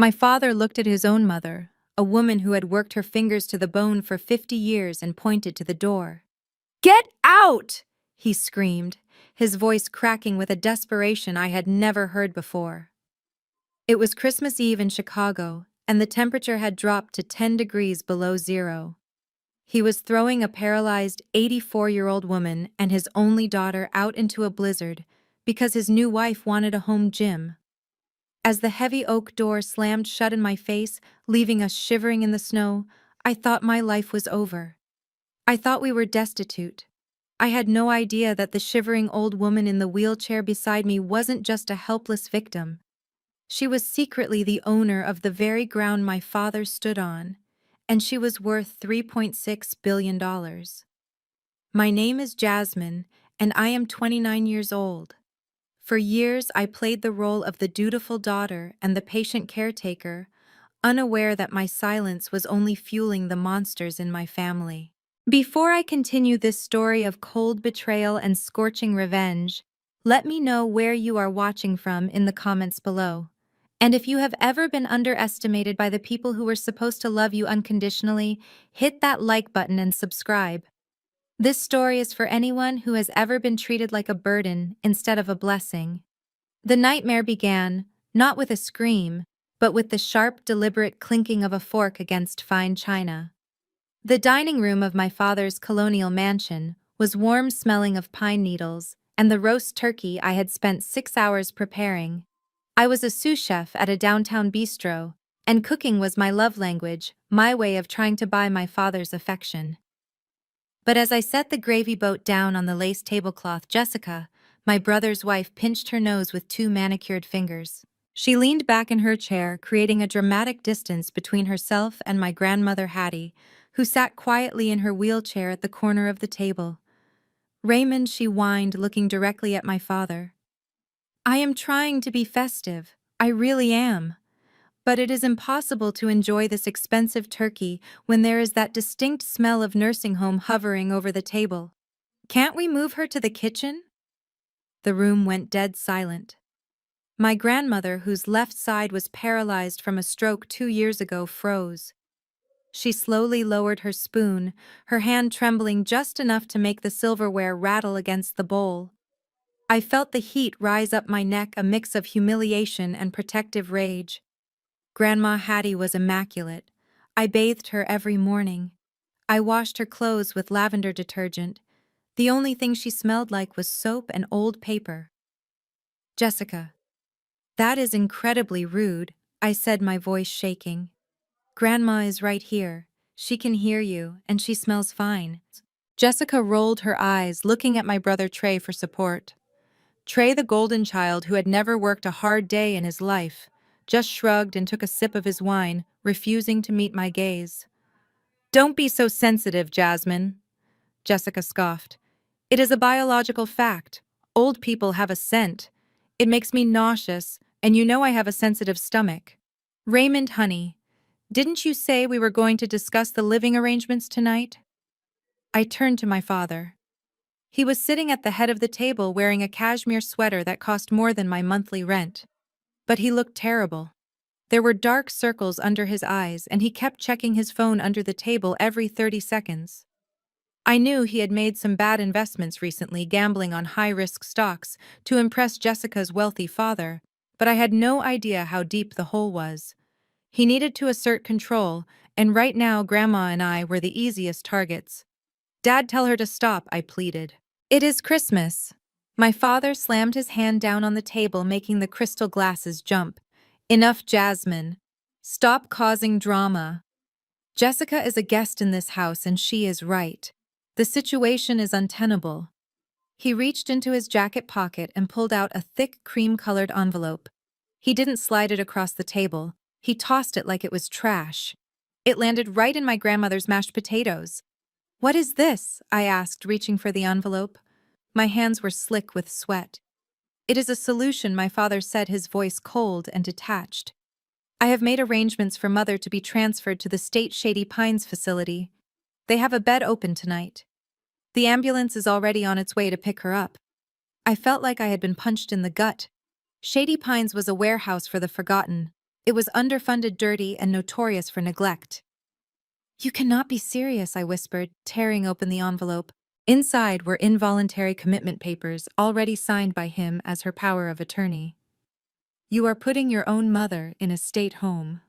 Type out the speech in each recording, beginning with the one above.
My father looked at his own mother, a woman who had worked her fingers to the bone for 50 years, and pointed to the door. "Get out!" he screamed, his voice cracking with a desperation I had never heard before. It was Christmas Eve in Chicago, and the temperature had dropped to 10 degrees below zero. He was throwing a paralyzed 84-year-old woman and his only daughter out into a blizzard because his new wife wanted a home gym. As the heavy oak door slammed shut in my face, leaving us shivering in the snow, I thought my life was over. I thought we were destitute. I had no idea that the shivering old woman in the wheelchair beside me wasn't just a helpless victim. She was secretly the owner of the very ground my father stood on, and she was worth $3.6 billion. My name is Jasmine, and I am 29 years old. For years, I played the role of the dutiful daughter and the patient caretaker, unaware that my silence was only fueling the monsters in my family. Before I continue this story of cold betrayal and scorching revenge, let me know where you are watching from in the comments below. And if you have ever been underestimated by the people who were supposed to love you unconditionally, hit that like button and subscribe. This story is for anyone who has ever been treated like a burden instead of a blessing. The nightmare began, not with a scream, but with the sharp, deliberate clinking of a fork against fine china. The dining room of my father's colonial mansion was warm, smelling of pine needles and the roast turkey I had spent 6 hours preparing. I was a sous chef at a downtown bistro, and cooking was my love language, my way of trying to buy my father's affection. But as I set the gravy boat down on the lace tablecloth, Jessica, my brother's wife, pinched her nose with 2 manicured fingers. She leaned back in her chair, creating a dramatic distance between herself and my grandmother Hattie, who sat quietly in her wheelchair at the corner of the table. "Raymond," she whined, looking directly at my father. "I am trying to be festive. I really am. But it is impossible to enjoy this expensive turkey when there is that distinct smell of nursing home hovering over the table. Can't we move her to the kitchen?" The room went dead silent. My grandmother, whose left side was paralyzed from a stroke 2 years ago, froze. She slowly lowered her spoon, her hand trembling just enough to make the silverware rattle against the bowl. I felt the heat rise up my neck, a mix of humiliation and protective rage. Grandma Hattie was immaculate. I bathed her every morning. I washed her clothes with lavender detergent. The only thing she smelled like was soap and old paper. "Jessica, that is incredibly rude," I said, my voice shaking. "Grandma is right here. She can hear you, and she smells fine." Jessica rolled her eyes, looking at my brother Trey for support. Trey, the golden child who had never worked a hard day in his life, just shrugged and took a sip of his wine, refusing to meet my gaze. "Don't be so sensitive, Jasmine," Jessica scoffed. "It is a biological fact. Old people have a scent. It makes me nauseous, and you know I have a sensitive stomach." "Raymond, honey, didn't you say we were going to discuss the living arrangements tonight?" I turned to my father. He was sitting at the head of the table wearing a cashmere sweater that cost more than my monthly rent. But he looked terrible. There were dark circles under his eyes, and he kept checking his phone under the table every 30 seconds. I knew he had made some bad investments recently, gambling on high-risk stocks to impress Jessica's wealthy father, but I had no idea how deep the hole was. He needed to assert control, and right now Grandma and I were the easiest targets. "Dad, tell her to stop," I pleaded. "It is Christmas." My father slammed his hand down on the table, making the crystal glasses jump. "Enough, Jasmine. Stop causing drama. Jessica is a guest in this house, and she is right. The situation is untenable." He reached into his jacket pocket and pulled out a thick, cream-colored envelope. He didn't slide it across the table. He tossed it like it was trash. It landed right in my grandmother's mashed potatoes. "What is this?" I asked, reaching for the envelope. My hands were slick with sweat. "It is a solution," my father said, his voice cold and detached. "I have made arrangements for Mother to be transferred to the State Shady Pines facility. They have a bed open tonight. The ambulance is already on its way to pick her up." I felt like I had been punched in the gut. Shady Pines was a warehouse for the forgotten, It was underfunded, dirty, and notorious for neglect. "You cannot be serious," I whispered, tearing open the envelope. Inside were involuntary commitment papers already signed by him as her power of attorney. "You are putting your own mother in a state home.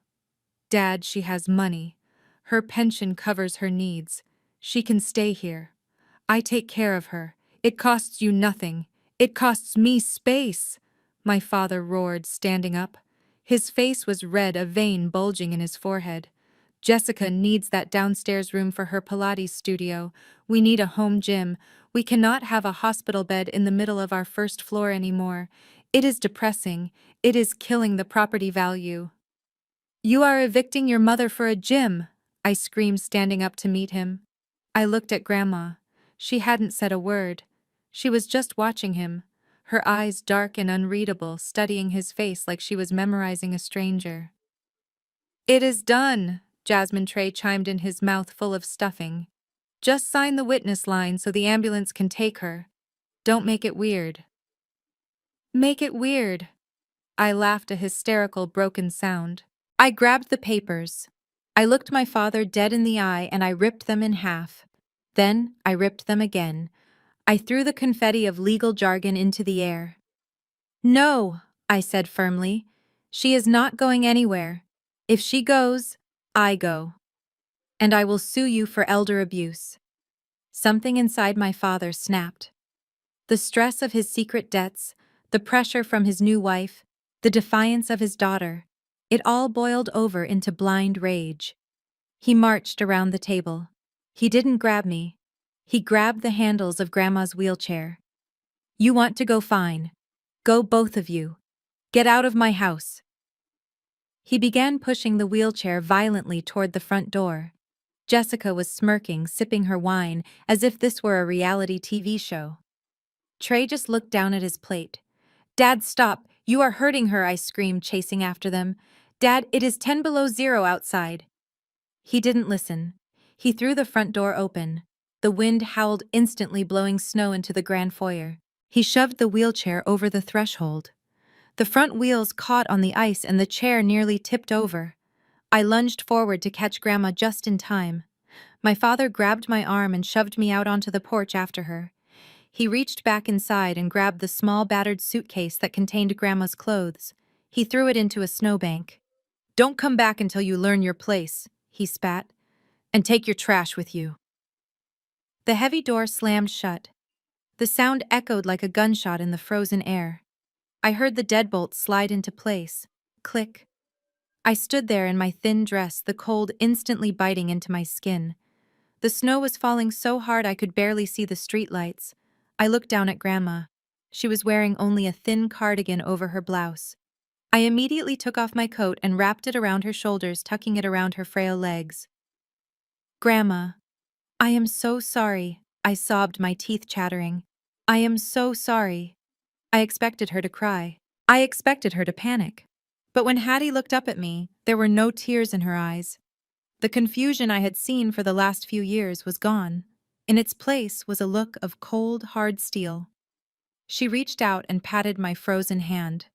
Dad, she has money. Her pension covers her needs. She can stay here. I take care of her. It costs you nothing. It costs me space," my father roared, standing up. His face was red, a vein bulging in his forehead. "Jessica needs that downstairs room for her Pilates studio. We need a home gym. We cannot have a hospital bed in the middle of our first floor anymore. It is depressing. It is killing the property value." "You are evicting your mother for a gym," I screamed, standing up to meet him. I looked at Grandma. She hadn't said a word. She was just watching him, her eyes dark and unreadable, studying his face like she was memorizing a stranger. "It is done," Jasmine Trey chimed in, his mouth full of stuffing. "Just sign the witness line so the ambulance can take her. Don't make it weird." "Make it weird." I laughed, a hysterical, broken sound. I grabbed the papers. I looked my father dead in the eye and I ripped them in half. Then I ripped them again. I threw the confetti of legal jargon into the air. "No," I said firmly. "She is not going anywhere. If she goes, I go. And I will sue you for elder abuse." Something inside my father snapped. The stress of his secret debts, the pressure from his new wife, the defiance of his daughter, it all boiled over into blind rage. He marched around the table. He didn't grab me. He grabbed the handles of Grandma's wheelchair. "You want to go, fine. Go, both of you. Get out of my house." He began pushing the wheelchair violently toward the front door. Jessica was smirking, sipping her wine, as if this were a reality TV show. Trey just looked down at his plate. "Dad, stop! You are hurting her," I screamed, chasing after them. "Dad, it is 10 below zero outside." He didn't listen. He threw the front door open. The wind howled, instantly blowing snow into the grand foyer. He shoved the wheelchair over the threshold. The front wheels caught on the ice and the chair nearly tipped over. I lunged forward to catch Grandma just in time. My father grabbed my arm and shoved me out onto the porch after her. He reached back inside and grabbed the small battered suitcase that contained Grandma's clothes. He threw it into a snowbank. "Don't come back until you learn your place," he spat. "And take your trash with you." The heavy door slammed shut. The sound echoed like a gunshot in the frozen air. I heard the deadbolt slide into place. Click. I stood there in my thin dress, the cold instantly biting into my skin. The snow was falling so hard I could barely see the streetlights. I looked down at Grandma. She was wearing only a thin cardigan over her blouse. I immediately took off my coat and wrapped it around her shoulders, tucking it around her frail legs. "Grandma, I am so sorry," I sobbed, my teeth chattering. "I am so sorry." I expected her to cry. I expected her to panic. But when Hattie looked up at me, there were no tears in her eyes. The confusion I had seen for the last few years was gone. In its place was a look of cold, hard steel. She reached out and patted my frozen hand.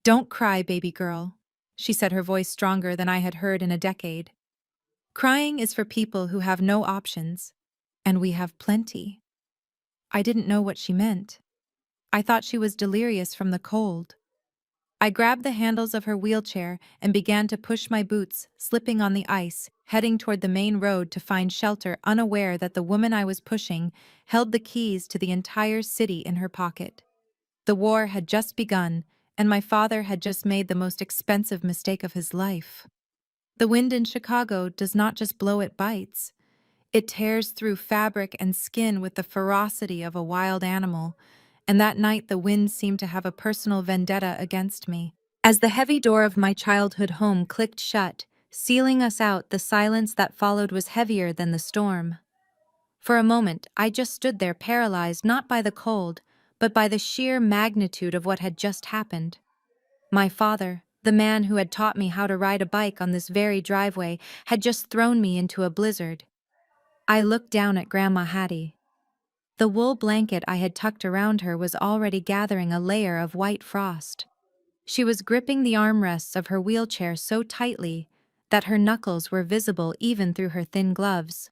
"Don't cry, baby girl," she said, her voice stronger than I had heard in a decade. "Crying is for people who have no options, and we have plenty." I didn't know what she meant. I thought she was delirious from the cold. I grabbed the handles of her wheelchair and began to push my boots, slipping on the ice, heading toward the main road to find shelter, unaware that the woman I was pushing held the keys to the entire city in her pocket. The war had just begun, and my father had just made the most expensive mistake of his life. The wind in Chicago does not just blow, it bites. It tears through fabric and skin with the ferocity of a wild animal, and that night the wind seemed to have a personal vendetta against me. As the heavy door of my childhood home clicked shut, sealing us out, the silence that followed was heavier than the storm. For a moment, I just stood there, paralyzed not by the cold, but by the sheer magnitude of what had just happened. My father, the man who had taught me how to ride a bike on this very driveway, had just thrown me into a blizzard. I looked down at Grandma Hattie. The wool blanket I had tucked around her was already gathering a layer of white frost. She was gripping the armrests of her wheelchair so tightly that her knuckles were visible even through her thin gloves.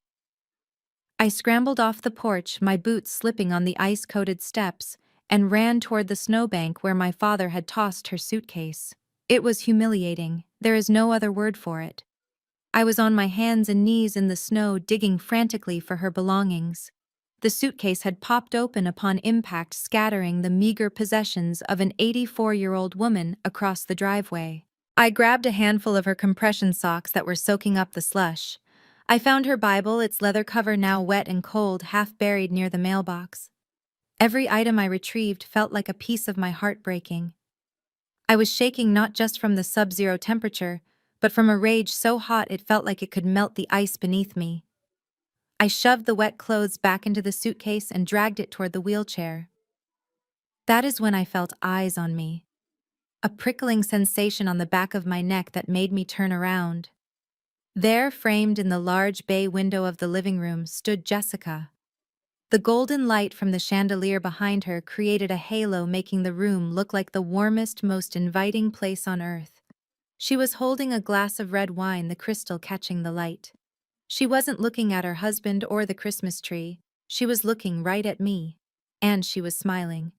I scrambled off the porch, my boots slipping on the ice-coated steps, and ran toward the snowbank where my father had tossed her suitcase. It was humiliating, there is no other word for it. I was on my hands and knees in the snow digging frantically for her belongings. The suitcase had popped open upon impact, scattering the meager possessions of an 84-year-old woman across the driveway. I grabbed a handful of her compression socks that were soaking up the slush. I found her Bible, its leather cover now wet and cold, half buried near the mailbox. Every item I retrieved felt like a piece of my heart breaking. I was shaking not just from the sub-zero temperature, but from a rage so hot it felt like it could melt the ice beneath me. I shoved the wet clothes back into the suitcase and dragged it toward the wheelchair. That is when I felt eyes on me. A prickling sensation on the back of my neck that made me turn around. There, framed in the large bay window of the living room, stood Jessica. The golden light from the chandelier behind her created a halo, making the room look like the warmest, most inviting place on earth. She was holding a glass of red wine, the crystal catching the light. She wasn't looking at her husband or the Christmas tree. She was looking right at me. And she was smiling.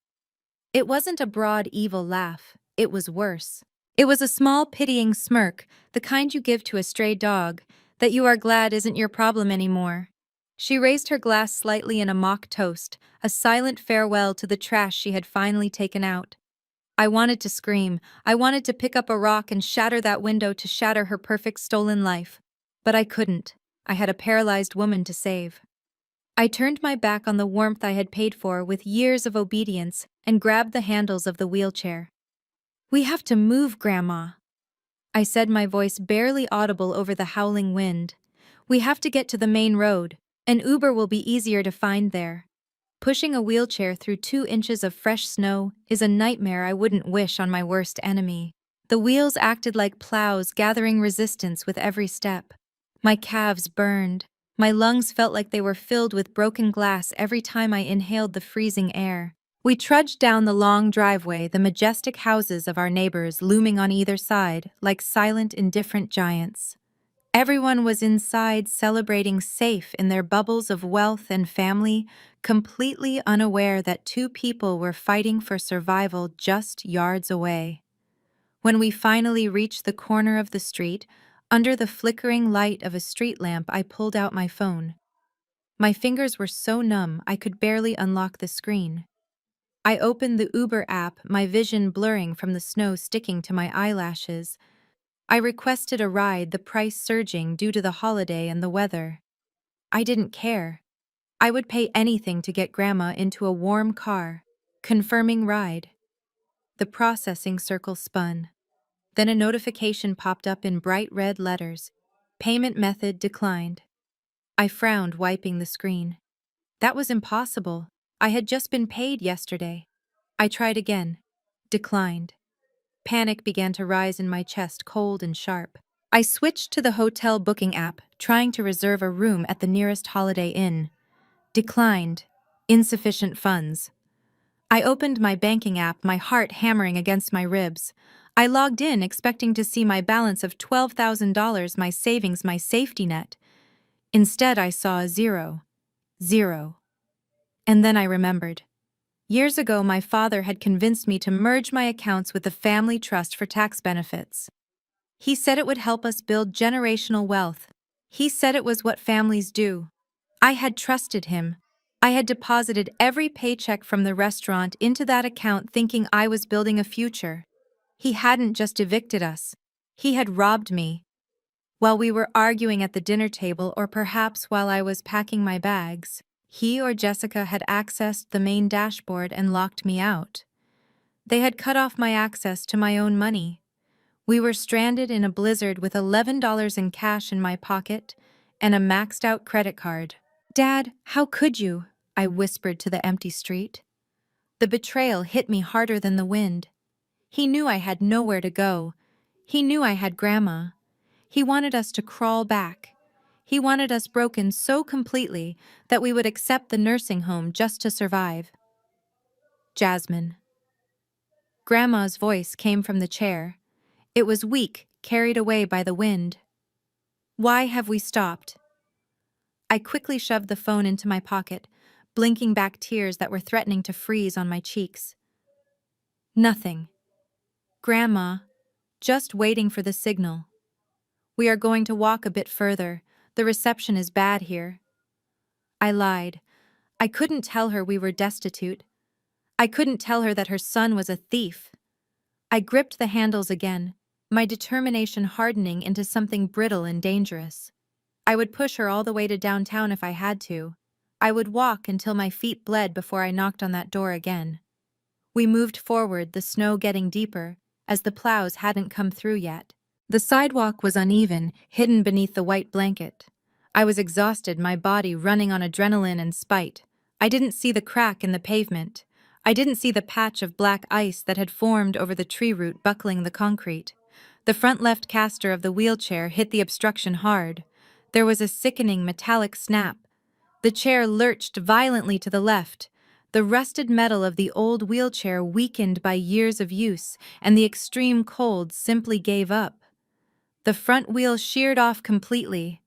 It wasn't a broad, evil laugh. It was worse. It was a small, pitying smirk, the kind you give to a stray dog, that you are glad isn't your problem anymore. She raised her glass slightly in a mock toast, a silent farewell to the trash she had finally taken out. I wanted to scream. I wanted to pick up a rock and shatter that window, to shatter her perfect stolen life. But I couldn't. I had a paralyzed woman to save. I turned my back on the warmth I had paid for with years of obedience and grabbed the handles of the wheelchair. "We have to move, Grandma," I said, my voice barely audible over the howling wind. "We have to get to the main road. An Uber will be easier to find there." Pushing a wheelchair through 2 inches of fresh snow is a nightmare I wouldn't wish on my worst enemy. The wheels acted like plows, gathering resistance with every step. My calves burned. My lungs felt like they were filled with broken glass every time I inhaled the freezing air. We trudged down the long driveway, the majestic houses of our neighbors looming on either side like silent, indifferent giants. Everyone was inside, celebrating, safe in their bubbles of wealth and family, completely unaware that 2 people were fighting for survival just yards away. When we finally reached the corner of the street, under the flickering light of a street lamp, I pulled out my phone. My fingers were so numb I could barely unlock the screen. I opened the Uber app, my vision blurring from the snow sticking to my eyelashes. I requested a ride, the price surging due to the holiday and the weather. I didn't care. I would pay anything to get Grandma into a warm car. Confirming ride. The processing circle spun. Then a notification popped up in bright red letters. Payment method declined. I frowned, wiping the screen. That was impossible. I had just been paid yesterday. I tried again. Declined. Panic began to rise in my chest, cold and sharp. I switched to the hotel booking app, trying to reserve a room at the nearest Holiday Inn. Declined. Insufficient funds. I opened my banking app, my heart hammering against my ribs. I logged in, expecting to see my balance of $12,000, my savings, my safety net. Instead, I saw a zero. Zero. And then I remembered. Years ago, my father had convinced me to merge my accounts with the family trust for tax benefits. He said it would help us build generational wealth. He said it was what families do. I had trusted him. I had deposited every paycheck from the restaurant into that account, thinking I was building a future. He hadn't just evicted us. He had robbed me. While we were arguing at the dinner table, or perhaps while I was packing my bags, he or Jessica had accessed the main dashboard and locked me out. They had cut off my access to my own money. We were stranded in a blizzard with $11 in cash in my pocket and a maxed-out credit card. "Dad, how could you?" I whispered to the empty street. The betrayal hit me harder than the wind. He knew I had nowhere to go. He knew I had Grandma. He wanted us to crawl back. He wanted us broken so completely that we would accept the nursing home just to survive. Jasmine. Grandma's voice came from the chair. It was weak, carried away by the wind. Why have we stopped? I quickly shoved the phone into my pocket, blinking back tears that were threatening to freeze on my cheeks. Nothing. Grandma, just waiting for the signal. We are going to walk a bit further. The reception is bad here. I lied. I couldn't tell her we were destitute. I couldn't tell her that her son was a thief. I gripped the handles again, my determination hardening into something brittle and dangerous. I would push her all the way to downtown if I had to. I would walk until my feet bled before I knocked on that door again. We moved forward, the snow getting deeper, as the plows hadn't come through yet. The sidewalk was uneven, hidden beneath the white blanket. I was exhausted, my body running on adrenaline and spite. I didn't see the crack in the pavement. I didn't see the patch of black ice that had formed over the tree root buckling the concrete. The front left caster of the wheelchair hit the obstruction hard. There was a sickening metallic snap. The chair lurched violently to the left. The rusted metal of the old wheelchair weakened by years of use, and the extreme cold simply gave up. The front wheel sheared off completely.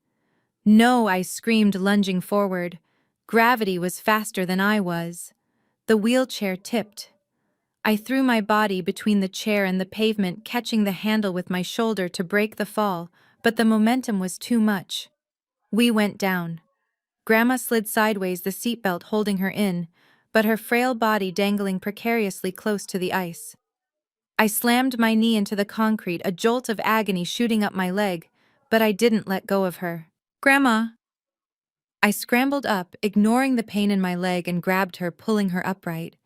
No, I screamed, lunging forward. Gravity was faster than I was. The wheelchair tipped. I threw my body between the chair and the pavement, catching the handle with my shoulder to break the fall, but the momentum was too much. We went down. Grandma slid sideways, the seatbelt holding her in, but her frail body dangling precariously close to the ice. I slammed my knee into the concrete, a jolt of agony shooting up my leg, but I didn't let go of her. Grandma! I scrambled up, ignoring the pain in my leg, and grabbed her, pulling her upright.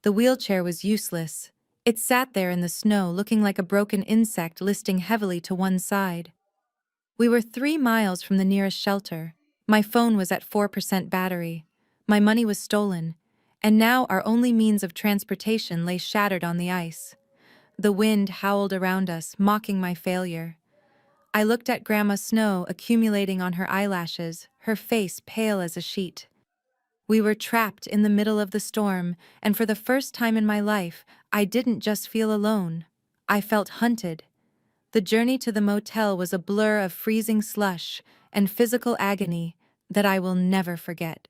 The wheelchair was useless. It sat there in the snow, looking like a broken insect listing heavily to one side. We were 3 miles from the nearest shelter. My phone was at 4% battery. My money was stolen, and now our only means of transportation lay shattered on the ice. The wind howled around us, mocking my failure. I looked at Grandma, snow accumulating on her eyelashes, her face pale as a sheet. We were trapped in the middle of the storm, and for the first time in my life, I didn't just feel alone. I felt hunted. The journey to the motel was a blur of freezing slush and physical agony that I will never forget.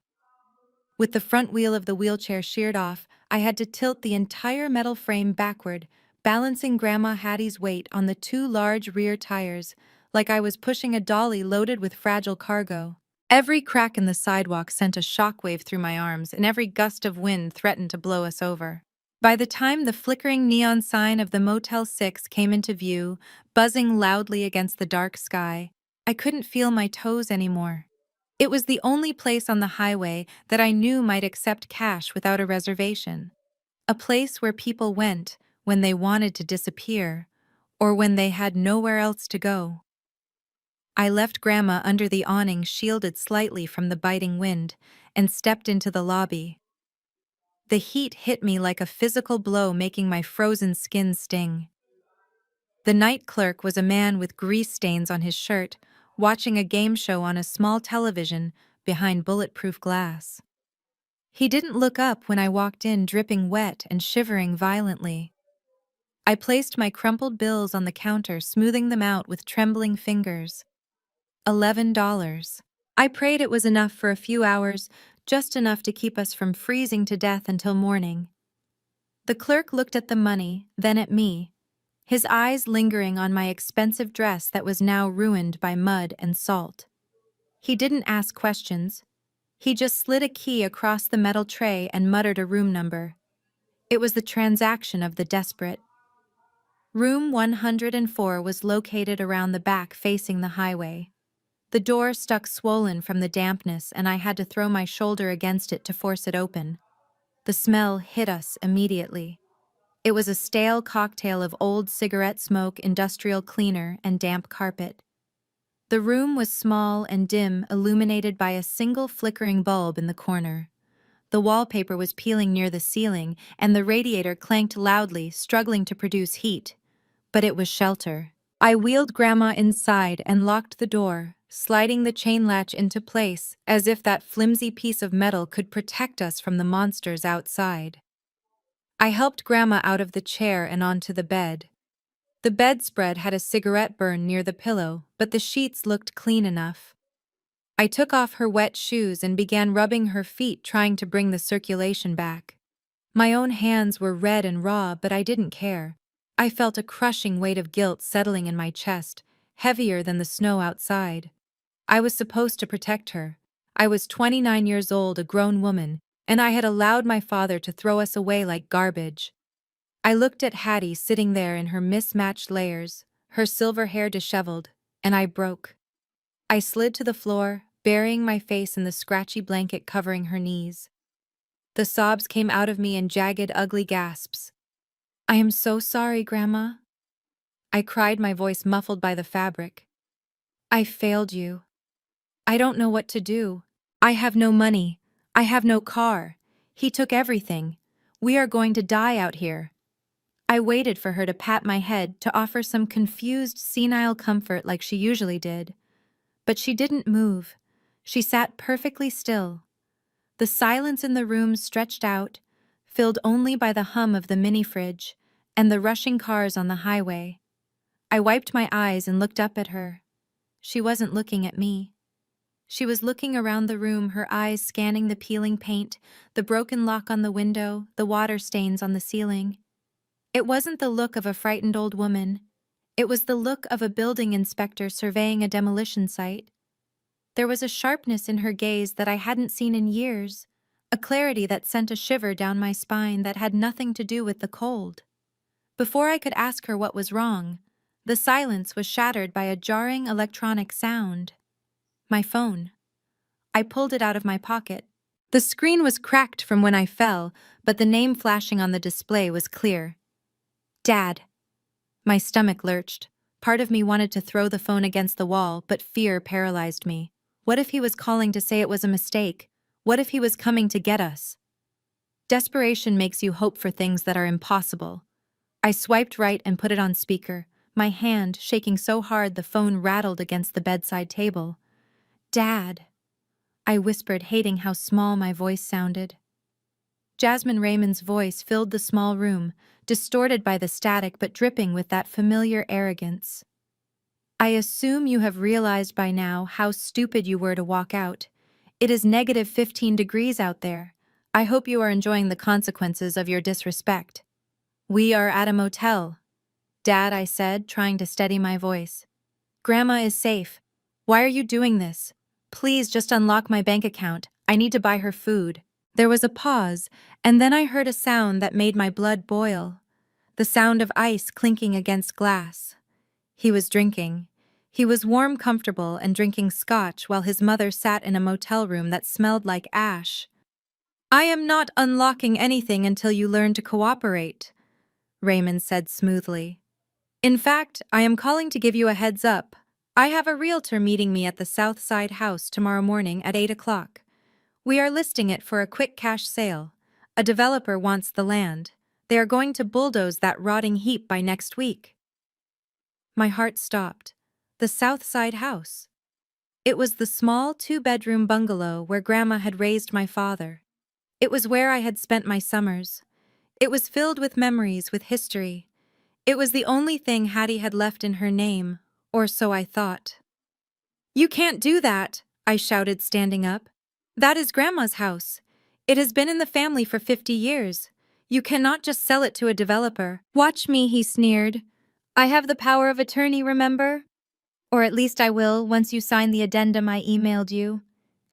With the front wheel of the wheelchair sheared off, I had to tilt the entire metal frame backward, balancing Grandma Hattie's weight on the 2 large rear tires, like I was pushing a dolly loaded with fragile cargo. Every crack in the sidewalk sent a shockwave through my arms, and every gust of wind threatened to blow us over. By the time the flickering neon sign of the Motel 6 came into view, buzzing loudly against the dark sky, I couldn't feel my toes anymore. It was the only place on the highway that I knew might accept cash without a reservation. A place where people went when they wanted to disappear, or when they had nowhere else to go. I left Grandma under the awning, shielded slightly from the biting wind, and stepped into the lobby. The heat hit me like a physical blow, making my frozen skin sting. The night clerk was a man with grease stains on his shirt, watching a game show on a small television behind bulletproof glass. He didn't look up when I walked in, dripping wet and shivering violently. I placed my crumpled bills on the counter, smoothing them out with trembling fingers. $11. I prayed it was enough for a few hours, just enough to keep us from freezing to death until morning. The clerk looked at the money, then at me, his eyes lingering on my expensive dress that was now ruined by mud and salt. He didn't ask questions. He just slid a key across the metal tray and muttered a room number. It was the transaction of the desperate. Room 104 was located around the back, facing the highway. The door stuck swollen from the dampness, and I had to throw my shoulder against it to force it open. The smell hit us immediately. It was a stale cocktail of old cigarette smoke, industrial cleaner, and damp carpet. The room was small and dim, illuminated by a single flickering bulb in the corner. The wallpaper was peeling near the ceiling, and the radiator clanked loudly, struggling to produce heat. But it was shelter. I wheeled Grandma inside and locked the door, sliding the chain latch into place, as if that flimsy piece of metal could protect us from the monsters outside. I helped Grandma out of the chair and onto the bed. The bedspread had a cigarette burn near the pillow, but the sheets looked clean enough. I took off her wet shoes and began rubbing her feet, trying to bring the circulation back. My own hands were red and raw, but I didn't care. I felt a crushing weight of guilt settling in my chest, heavier than the snow outside. I was supposed to protect her. I was 29 years old, a grown woman, and I had allowed my father to throw us away like garbage. I looked at Hattie sitting there in her mismatched layers, her silver hair disheveled, and I broke. I slid to the floor, burying my face in the scratchy blanket covering her knees. The sobs came out of me in jagged, ugly gasps. "I am so sorry, Grandma," I cried, my voice muffled by the fabric. "I failed you. I don't know what to do. I have no money. I have no car. He took everything. We are going to die out here." I waited for her to pat my head, to offer some confused, senile comfort like she usually did. But she didn't move. She sat perfectly still. The silence in the room stretched out, filled only by the hum of the mini-fridge and the rushing cars on the highway. I wiped my eyes and looked up at her. She wasn't looking at me. She was looking around the room, her eyes scanning the peeling paint, the broken lock on the window, the water stains on the ceiling. It wasn't the look of a frightened old woman. It was the look of a building inspector surveying a demolition site. There was a sharpness in her gaze that I hadn't seen in years, a clarity that sent a shiver down my spine that had nothing to do with the cold. Before I could ask her what was wrong, the silence was shattered by a jarring electronic sound. My phone. I pulled it out of my pocket. The screen was cracked from when I fell, but the name flashing on the display was clear. Dad. My stomach lurched. Part of me wanted to throw the phone against the wall, but fear paralyzed me. What if he was calling to say it was a mistake? What if he was coming to get us? Desperation makes you hope for things that are impossible. I swiped right and put it on speaker, my hand shaking so hard the phone rattled against the bedside table. Dad, I whispered, hating how small my voice sounded. Jasmine Raymond's voice filled the small room, distorted by the static but dripping with that familiar arrogance. I assume you have realized by now how stupid you were to walk out. It is negative 15 degrees out there. I hope you are enjoying the consequences of your disrespect. We are at a motel. Dad, I said, trying to steady my voice. Grandma is safe. Why are you doing this? Please just unlock my bank account. I need to buy her food. There was a pause, and then I heard a sound that made my blood boil. The sound of ice clinking against glass. He was drinking. He was warm, comfortable, and drinking scotch while his mother sat in a motel room that smelled like ash. I am not unlocking anything until you learn to cooperate, Raymond said smoothly. In fact, I am calling to give you a heads up. I have a realtor meeting me at the South Side house tomorrow morning at 8 o'clock. We are listing it for a quick cash sale. A developer wants the land. They are going to bulldoze that rotting heap by next week. My heart stopped. The South Side house. It was the small two-bedroom bungalow where Grandma had raised my father. It was where I had spent my summers. It was filled with memories, with history. It was the only thing Hattie had left in her name, or so I thought. You can't do that, I shouted, standing up. That is Grandma's house. It has been in the family for 50 years. You cannot just sell it to a developer. Watch me, he sneered. I have the power of attorney, remember? Or at least I will once you sign the addendum I emailed you.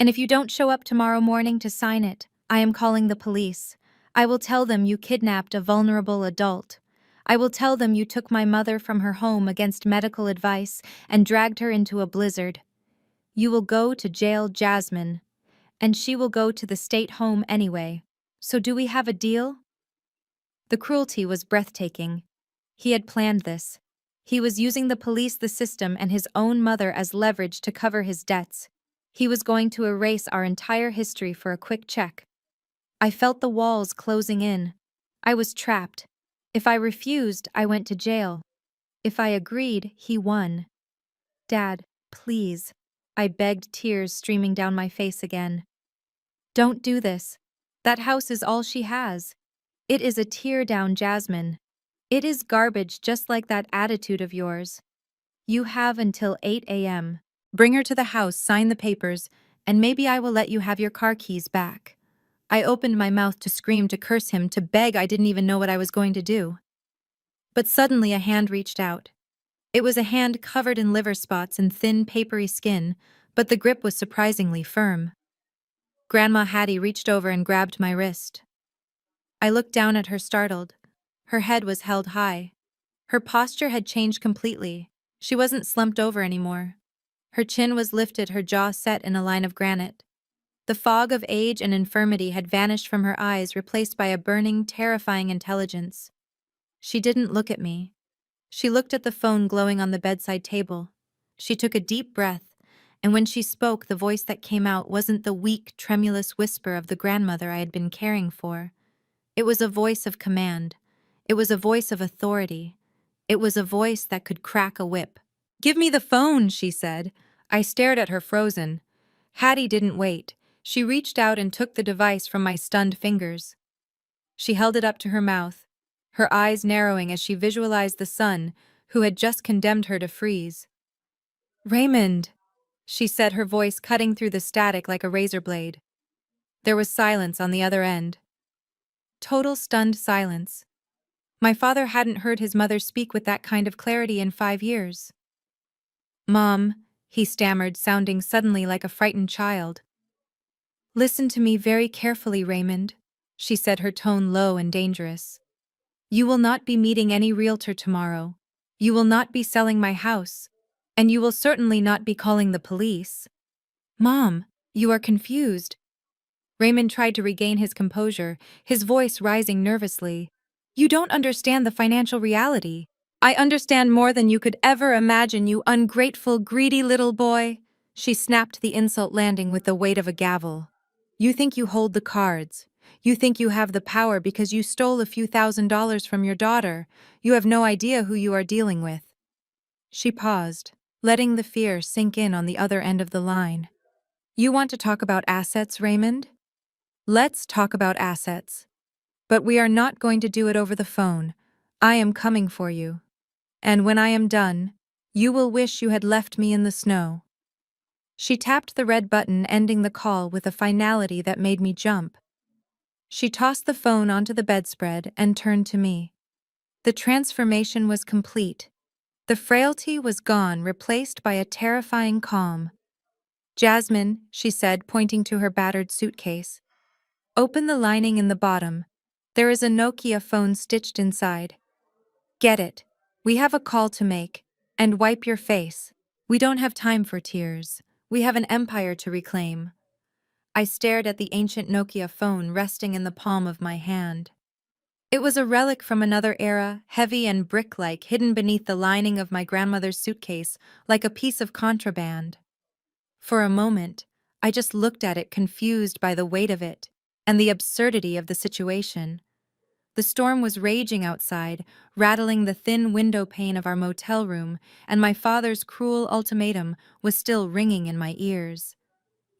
And if you don't show up tomorrow morning to sign it, I am calling the police. I will tell them you kidnapped a vulnerable adult. I will tell them you took my mother from her home against medical advice and dragged her into a blizzard. You will go to jail, Jasmine, and she will go to the state home anyway. So do we have a deal? The cruelty was breathtaking. He had planned this. He was using the police, the system, and his own mother as leverage to cover his debts. He was going to erase our entire history for a quick check. I felt the walls closing in. I was trapped. If I refused, I went to jail. If I agreed, he won. Dad, please. I begged, tears streaming down my face again. Don't do this. That house is all she has. It is a tear down, Jasmine. It is garbage, just like that attitude of yours. You have until 8 a.m. Bring her to the house, sign the papers, and maybe I will let you have your car keys back. I opened my mouth to scream, to curse him, to beg. I didn't even know what I was going to do. But suddenly a hand reached out. It was a hand covered in liver spots and thin, papery skin, but the grip was surprisingly firm. Grandma Hattie reached over and grabbed my wrist. I looked down at her, startled. Her head was held high. Her posture had changed completely. She wasn't slumped over anymore. Her chin was lifted, her jaw set in a line of granite. The fog of age and infirmity had vanished from her eyes, replaced by a burning, terrifying intelligence. She didn't look at me. She looked at the phone glowing on the bedside table. She took a deep breath, and when she spoke, the voice that came out wasn't the weak, tremulous whisper of the grandmother I had been caring for. It was a voice of command. It was a voice of authority. It was a voice that could crack a whip. "Give me the phone," she said. I stared at her, frozen. Hattie didn't wait. She reached out and took the device from my stunned fingers. She held it up to her mouth, her eyes narrowing as she visualized the son who had just condemned her to freeze. "Raymond," she said, her voice cutting through the static like a razor blade. There was silence on the other end. Total stunned silence. My father hadn't heard his mother speak with that kind of clarity in 5 years. "Mom," he stammered, sounding suddenly like a frightened child. "Listen to me very carefully, Raymond," she said, her tone low and dangerous. "You will not be meeting any realtor tomorrow. You will not be selling my house. And you will certainly not be calling the police." "Mom, you are confused." Raymond tried to regain his composure, his voice rising nervously. "You don't understand the financial reality. I understand more than you could ever imagine, you ungrateful, greedy little boy." She snapped, the insult landing with the weight of a gavel. "You think you hold the cards. You think you have the power because you stole a few $1,000s from your daughter. You have no idea who you are dealing with." She paused, letting the fear sink in on the other end of the line. "You want to talk about assets, Raymond? Let's talk about assets. But we are not going to do it over the phone. I am coming for you. And when I am done, you will wish you had left me in the snow." She tapped the red button, ending the call with a finality that made me jump. She tossed the phone onto the bedspread and turned to me. The transformation was complete. The frailty was gone, replaced by a terrifying calm. "Jasmine," she said, pointing to her battered suitcase. "Open the lining in the bottom. There is a Nokia phone stitched inside. Get it. We have a call to make. And wipe your face. We don't have time for tears. We have an empire to reclaim." I stared at the ancient Nokia phone resting in the palm of my hand. It was a relic from another era, heavy and brick-like, hidden beneath the lining of my grandmother's suitcase, like a piece of contraband. For a moment, I just looked at it, confused by the weight of it and the absurdity of the situation. The storm was raging outside, rattling the thin window pane of our motel room, and my father's cruel ultimatum was still ringing in my ears.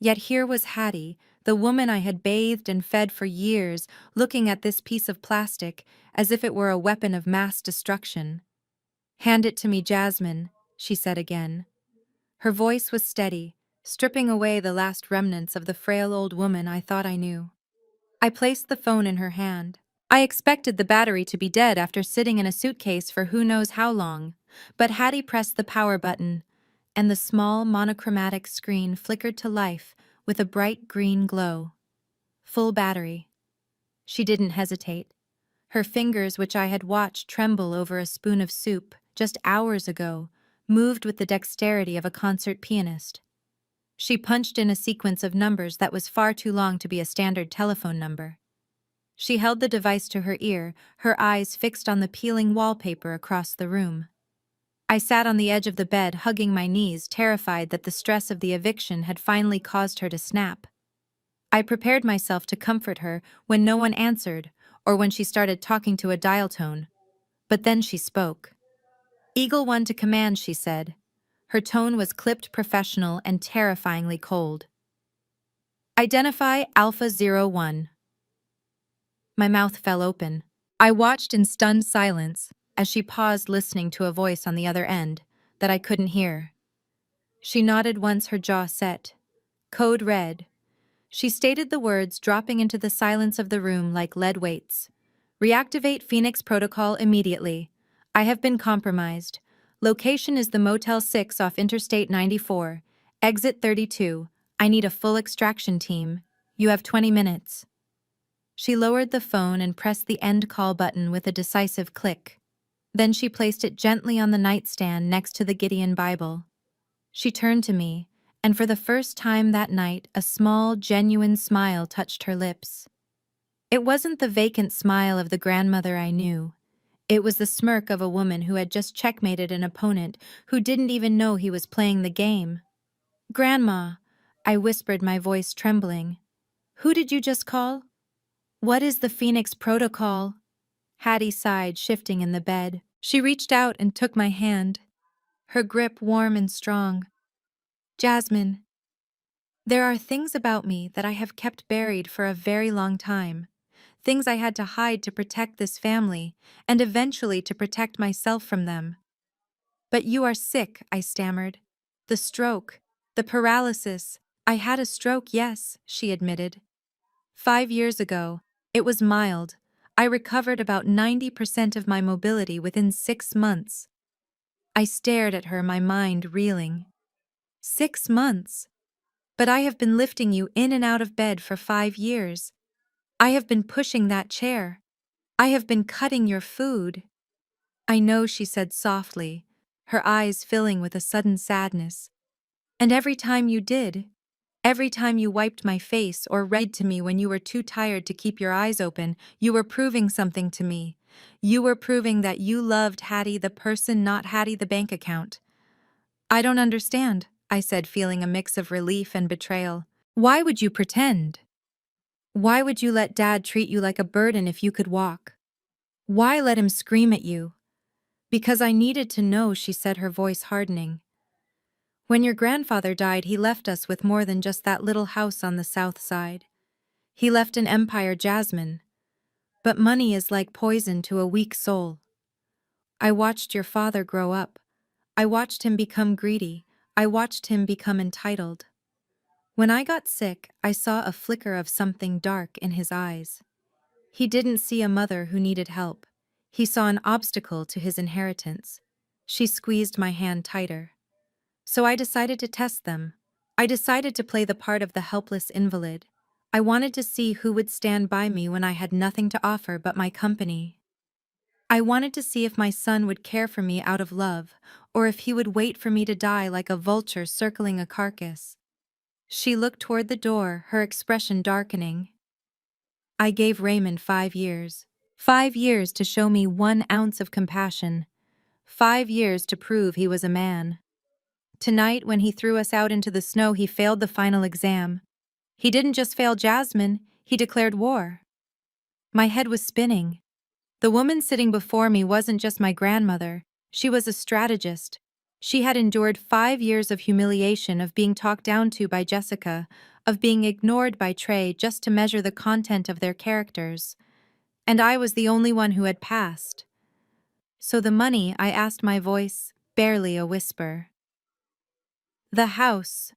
Yet here was Hattie, the woman I had bathed and fed for years, looking at this piece of plastic as if it were a weapon of mass destruction. "Hand it to me, Jasmine," she said again. Her voice was steady, stripping away the last remnants of the frail old woman I thought I knew. I placed the phone in her hand. I expected the battery to be dead after sitting in a suitcase for who knows how long, but Hattie pressed the power button, and the small monochromatic screen flickered to life with a bright green glow. Full battery. She didn't hesitate. Her fingers, which I had watched tremble over a spoon of soup just hours ago, moved with the dexterity of a concert pianist. She punched in a sequence of numbers that was far too long to be a standard telephone number. She held the device to her ear, her eyes fixed on the peeling wallpaper across the room. I sat on the edge of the bed, hugging my knees, terrified that the stress of the eviction had finally caused her to snap. I prepared myself to comfort her when no one answered, or when she started talking to a dial tone. But then she spoke. "Eagle 1 to command," she said. Her tone was clipped, professional, and terrifyingly cold. "Identify Alpha 01. My mouth fell open. I watched in stunned silence as she paused, listening to a voice on the other end that I couldn't hear. She nodded once, her jaw set. Code red. She stated the words, dropping into the silence of the room like lead weights. Reactivate Phoenix Protocol immediately. I have been compromised. Location is the Motel 6 off Interstate 94. Exit 32. I need a full extraction team. You have 20 minutes. She lowered the phone and pressed the end call button with a decisive click. Then she placed it gently on the nightstand next to the Gideon Bible. She turned to me, and for the first time that night, a small, genuine smile touched her lips. It wasn't the vacant smile of the grandmother I knew. It was the smirk of a woman who had just checkmated an opponent who didn't even know he was playing the game. "Grandma," I whispered, my voice trembling. "Who did you just call? What is the Phoenix Protocol?" Hattie sighed, shifting in the bed. She reached out and took my hand, her grip warm and strong. "Jasmine, there are things about me that I have kept buried for a very long time. Things I had to hide to protect this family, and eventually to protect myself from them." "But you are sick," I stammered. "The stroke, the paralysis." "I had a stroke, yes," she admitted. 5 years ago. It was mild. I recovered about 90% of my mobility within 6 months. I stared at her, my mind reeling. 6 months? But I have been lifting you in and out of bed for 5 years. I have been pushing that chair. I have been cutting your food. "I know," she said softly, her eyes filling with a sudden sadness. "And every time you did, every time you wiped my face or read to me when you were too tired to keep your eyes open, you were proving something to me. You were proving that you loved Hattie the person, not Hattie the bank account." "I don't understand," I said, feeling a mix of relief and betrayal. "Why would you pretend? Why would you let Dad treat you like a burden if you could walk? Why let him scream at you?" "Because I needed to know," she said, her voice hardening. "When your grandfather died, he left us with more than just that little house on the south side. He left an empire, Jasmine. But money is like poison to a weak soul. I watched your father grow up. I watched him become greedy. I watched him become entitled. When I got sick, I saw a flicker of something dark in his eyes. He didn't see a mother who needed help. He saw an obstacle to his inheritance." She squeezed my hand tighter. "So I decided to test them. I decided to play the part of the helpless invalid. I wanted to see who would stand by me when I had nothing to offer but my company. I wanted to see if my son would care for me out of love, or if he would wait for me to die like a vulture circling a carcass." She looked toward the door, her expression darkening. "I gave Raymond 5 years. 5 years to show me 1 ounce of compassion. 5 years to prove he was a man. Tonight, when he threw us out into the snow, he failed the final exam. He didn't just fail Jasmine, he declared war." My head was spinning. The woman sitting before me wasn't just my grandmother, she was a strategist. She had endured 5 years of humiliation, of being talked down to by Jessica, of being ignored by Trey just to measure the content of their characters. And I was the only one who had passed. "So the money," I asked, my voice barely a whisper. "The house."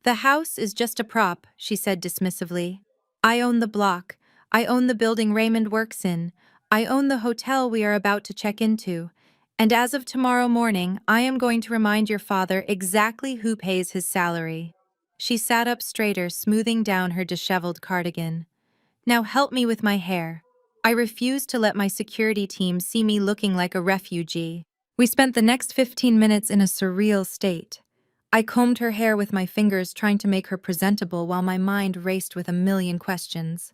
"The house is just a prop," she said dismissively. "I own the block. I own the building Raymond works in. I own the hotel we are about to check into. And as of tomorrow morning, I am going to remind your father exactly who pays his salary." She sat up straighter, smoothing down her disheveled cardigan. "Now help me with my hair. I refuse to let my security team see me looking like a refugee." We spent the next 15 minutes in a surreal state. I combed her hair with my fingers, trying to make her presentable while my mind raced with a million questions.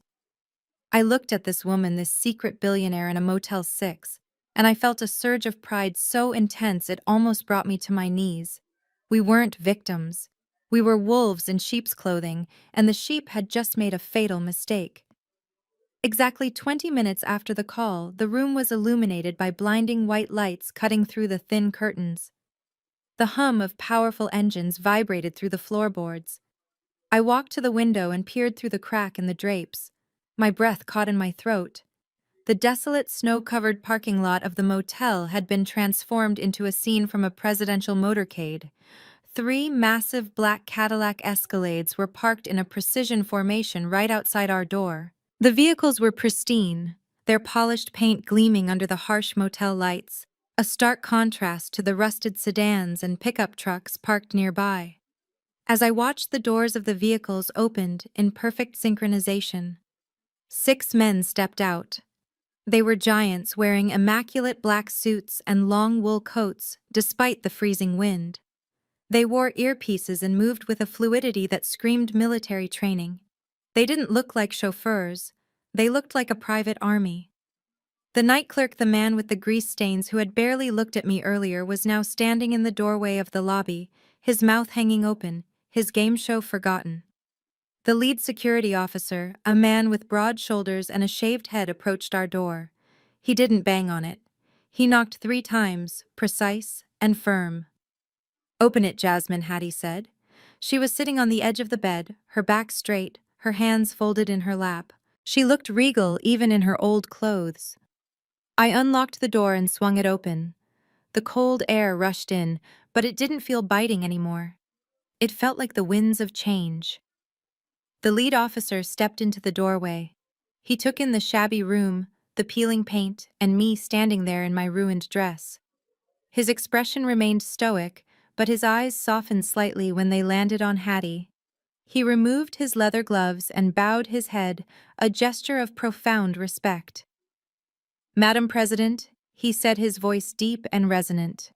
I looked at this woman, this secret billionaire in a Motel 6, and I felt a surge of pride so intense it almost brought me to my knees. We weren't victims. We were wolves in sheep's clothing, and the sheep had just made a fatal mistake. Exactly 20 minutes after the call, the room was illuminated by blinding white lights cutting through the thin curtains. The hum of powerful engines vibrated through the floorboards. I walked to the window and peered through the crack in the drapes. My breath caught in my throat. The desolate, snow-covered parking lot of the motel had been transformed into a scene from a presidential motorcade. 3 massive black Cadillac Escalades were parked in a precision formation right outside our door. The vehicles were pristine, their polished paint gleaming under the harsh motel lights, a stark contrast to the rusted sedans and pickup trucks parked nearby. As I watched the doors of the vehicles opened in perfect synchronization, 6 men stepped out. They were giants wearing immaculate black suits and long wool coats despite the freezing wind. They wore earpieces and moved with a fluidity that screamed military training. They didn't look like chauffeurs. They looked like a private army. The night clerk, the man with the grease stains who had barely looked at me earlier, was now standing in the doorway of the lobby, his mouth hanging open, his game show forgotten. The lead security officer, a man with broad shoulders and a shaved head, approached our door. He didn't bang on it. He knocked 3 times, precise and firm. "Open it, Jasmine," Hattie said. She was sitting on the edge of the bed, her back straight, her hands folded in her lap. She looked regal even in her old clothes. I unlocked the door and swung it open. The cold air rushed in, but it didn't feel biting anymore. It felt like the winds of change. The lead officer stepped into the doorway. He took in the shabby room, the peeling paint, and me standing there in my ruined dress. His expression remained stoic, but his eyes softened slightly when they landed on Hattie. He removed his leather gloves and bowed his head, a gesture of profound respect. "Madam President," he said, his voice deep and resonant,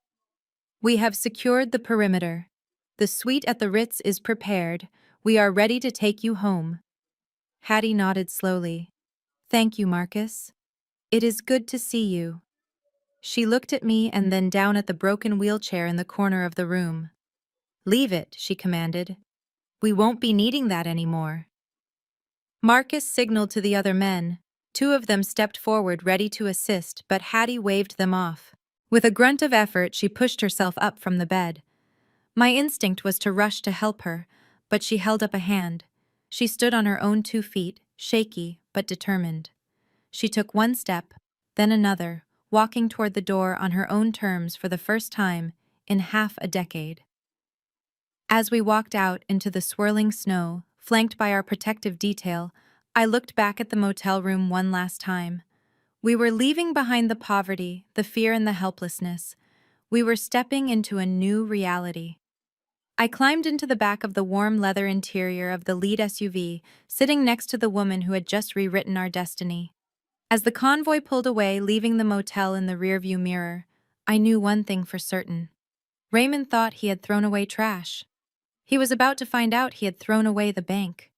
"we have secured the perimeter. The suite at the Ritz is prepared. We are ready to take you home." Hattie nodded slowly. "Thank you, Marcus. It is good to see you." She looked at me and then down at the broken wheelchair in the corner of the room. "Leave it," she commanded. "We won't be needing that anymore." Marcus signaled to the other men. 2 of them stepped forward ready to assist, but Hattie waved them off. With a grunt of effort, she pushed herself up from the bed. My instinct was to rush to help her, but she held up a hand. She stood on her own 2 feet, shaky but determined. She took 1 step, then another, walking toward the door on her own terms for the first time in half a decade. As we walked out into the swirling snow, flanked by our protective detail, I looked back at the motel room one last time. We were leaving behind the poverty, the fear, and the helplessness. We were stepping into a new reality. I climbed into the back of the warm leather interior of the lead SUV, sitting next to the woman who had just rewritten our destiny. As the convoy pulled away, leaving the motel in the rearview mirror, I knew one thing for certain. Raymond thought he had thrown away trash. He was about to find out he had thrown away the bank.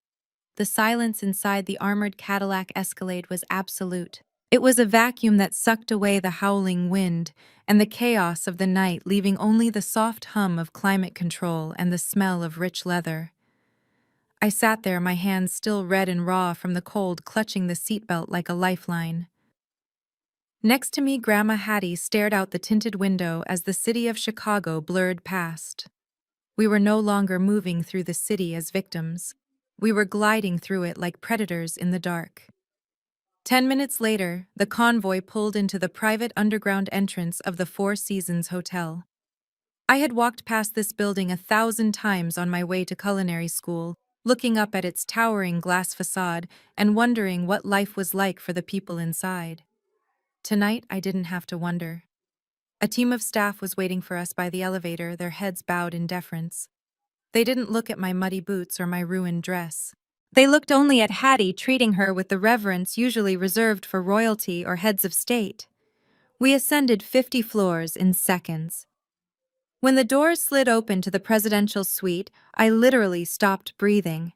The silence inside the armored Cadillac Escalade was absolute. It was a vacuum that sucked away the howling wind and the chaos of the night, leaving only the soft hum of climate control and the smell of rich leather. I sat there, my hands still red and raw from the cold, clutching the seatbelt like a lifeline. Next to me, Grandma Hattie stared out the tinted window as the city of Chicago blurred past. We were no longer moving through the city as victims. We were gliding through it like predators in the dark. 10 minutes later, the convoy pulled into the private underground entrance of the Four Seasons Hotel. I had walked past this building 1,000 times on my way to culinary school, looking up at its towering glass facade and wondering what life was like for the people inside. Tonight, I didn't have to wonder. A team of staff was waiting for us by the elevator, their heads bowed in deference. They didn't look at my muddy boots or my ruined dress. They looked only at Hattie, treating her with the reverence usually reserved for royalty or heads of state. We ascended 50 floors in seconds. When the doors slid open to the presidential suite, I literally stopped breathing.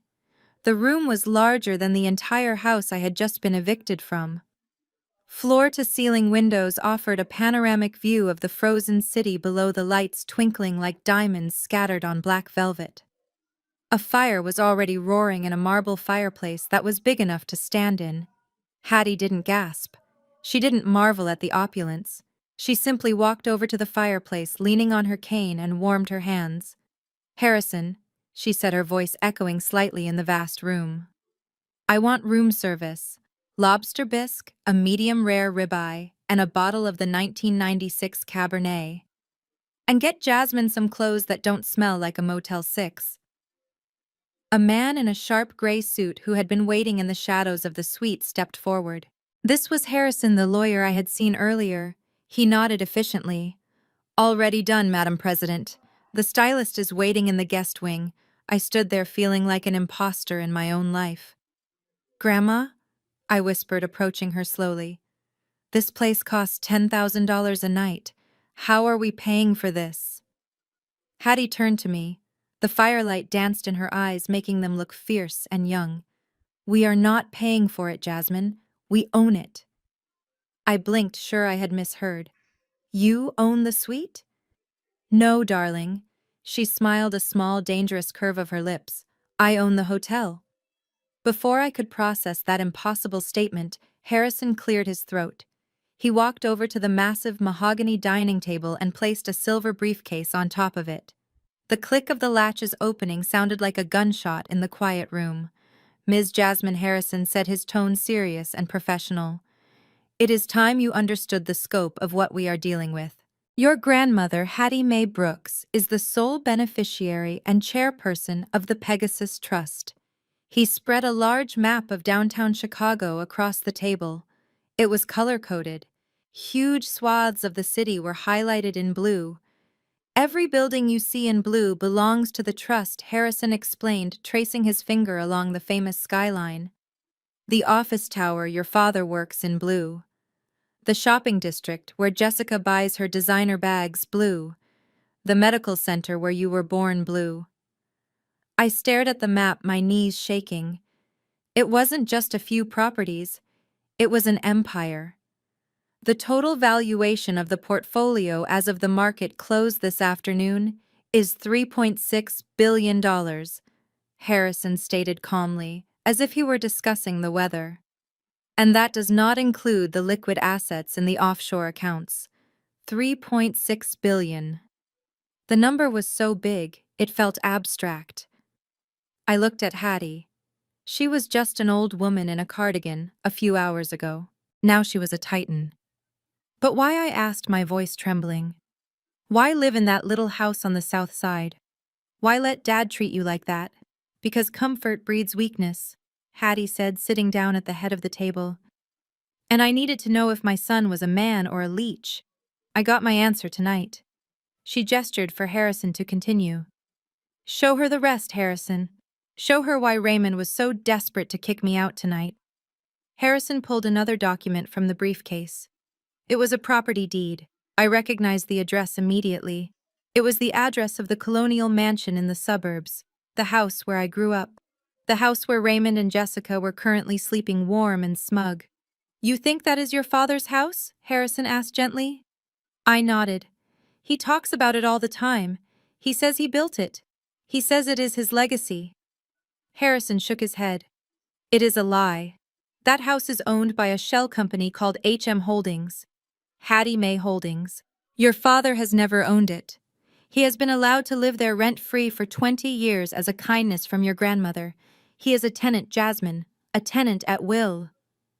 The room was larger than the entire house I had just been evicted from. Floor-to-ceiling windows offered a panoramic view of the frozen city below, the lights twinkling like diamonds scattered on black velvet. A fire was already roaring in a marble fireplace that was big enough to stand in. Hattie didn't gasp. She didn't marvel at the opulence. She simply walked over to the fireplace, leaning on her cane, and warmed her hands. "Harrison," she said, her voice echoing slightly in the vast room. "I want room service. lobster bisque, a medium-rare ribeye, and a bottle of the 1996 Cabernet. And get Jasmine some clothes that don't smell like a Motel 6. A man in a sharp gray suit who had been waiting in the shadows of the suite stepped forward. This was Harrison, the lawyer I had seen earlier. He nodded efficiently. Already done, Madam President. The stylist is waiting in the guest wing. I stood there feeling like an imposter in my own life. Grandma? I whispered, approaching her slowly. This place costs $10,000 a night. How are we paying for this? Hattie turned to me. The firelight danced in her eyes, making them look fierce and young. We are not paying for it, Jasmine. We own it. I blinked, sure I had misheard. You own the suite? No, darling. She smiled, a small, dangerous curve of her lips. I own the hotel. Before I could process that impossible statement, Harrison cleared his throat. He walked over to the massive mahogany dining table and placed a silver briefcase on top of it. The click of the latch's opening sounded like a gunshot in the quiet room. Ms. Jasmine Harrison said, his tone serious and professional. It is time you understood the scope of what we are dealing with. Your grandmother, Hattie Mae Brooks, is the sole beneficiary and chairperson of the Pegasus Trust. He spread a large map of downtown Chicago across the table. It was color-coded. Huge swaths of the city were highlighted in blue. Every building you see in blue belongs to the trust, Harrison explained, tracing his finger along the famous skyline. The office tower your father works in blue. The shopping district where Jessica buys her designer bags, blue. The medical center where you were born, blue. I stared at the map, my knees shaking. It wasn't just a few properties. It was an empire. The total valuation of the portfolio as of the market close this afternoon is $3.6 billion, Harrison stated calmly, as if he were discussing the weather. And that does not include the liquid assets in the offshore accounts. $3.6 billion. The number was so big, it felt abstract. I looked at Hattie. She was just an old woman in a cardigan a few hours ago. Now she was a titan. But why, I asked, my voice trembling. Why live in that little house on the south side? Why let Dad treat you like that? Because comfort breeds weakness, Hattie said, sitting down at the head of the table. And I needed to know if my son was a man or a leech. I got my answer tonight. She gestured for Harrison to continue. Show her the rest, Harrison. Show her why Raymond was so desperate to kick me out tonight. Harrison pulled another document from the briefcase. It was a property deed. I recognized the address immediately. It was the address of the colonial mansion in the suburbs, the house where I grew up, the house where Raymond and Jessica were currently sleeping warm and smug. You think that is your father's house? Harrison asked gently. I nodded. He talks about it all the time. He says he built it. He says it is his legacy. Harrison shook his head. It is a lie. That house is owned by a shell company called HM Holdings. Hattie Mae Holdings. Your father has never owned it. He has been allowed to live there rent-free for 20 years as a kindness from your grandmother. He is a tenant, Jasmine. A tenant at will.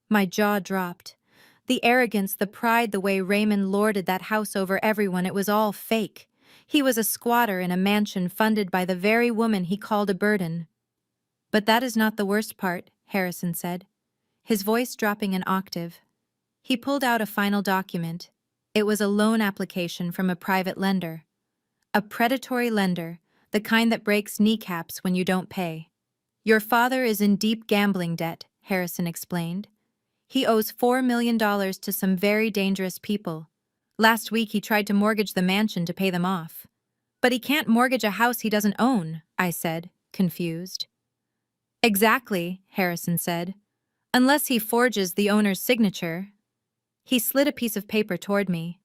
My jaw dropped. The arrogance, the pride, the way Raymond lorded that house over everyone, it was all fake. He was a squatter in a mansion funded by the very woman he called a burden. But that is not the worst part, Harrison said, his voice dropping an octave. He pulled out a final document. It was a loan application from a private lender. A predatory lender, the kind that breaks kneecaps when you don't pay. Your father is in deep gambling debt, Harrison explained. He owes $4 million to some very dangerous people. Last week he tried to mortgage the mansion to pay them off. But he can't mortgage a house he doesn't own, I said, confused. Exactly, Harrison said. Unless he forges the owner's signature. He slid a piece of paper toward me.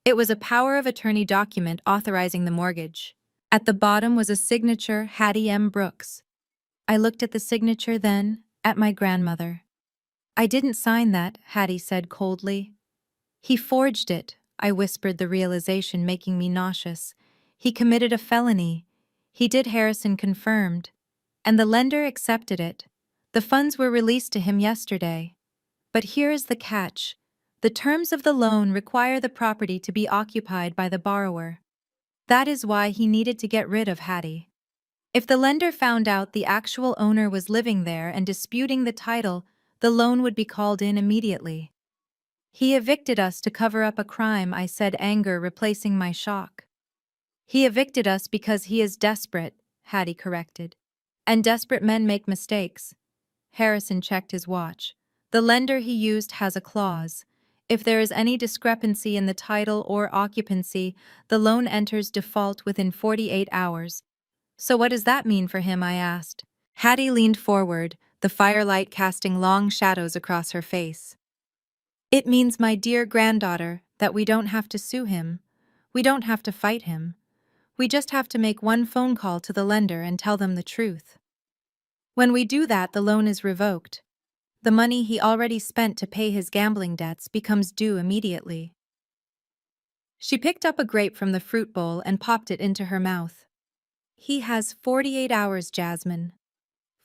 It was a power of attorney document authorizing the mortgage. At the bottom was a signature, Hattie M. Brooks. I looked at the signature, then at my grandmother. I didn't sign that, Hattie said coldly. He forged it, I whispered, the realization making me nauseous. He committed a felony. He did, Harrison confirmed. And the lender accepted it. The funds were released to him yesterday. But here is the catch. The terms of the loan require the property to be occupied by the borrower. That is why he needed to get rid of Hattie. If the lender found out the actual owner was living there and disputing the title, the loan would be called in immediately. He evicted us to cover up a crime, I said, anger replacing my shock. He evicted us because he is desperate, Hattie corrected. And desperate men make mistakes. Harrison checked his watch. The lender he used has a clause. If there is any discrepancy in the title or occupancy, the loan enters default within 48 hours. So what does that mean for him, I asked. Hattie leaned forward, the firelight casting long shadows across her face. It means, my dear granddaughter, that we don't have to sue him. We don't have to fight him. We just have to make one phone call to the lender and tell them the truth. When we do that, the loan is revoked. The money he already spent to pay his gambling debts becomes due immediately. She picked up a grape from the fruit bowl and popped it into her mouth. He has 48 hours, Jasmine.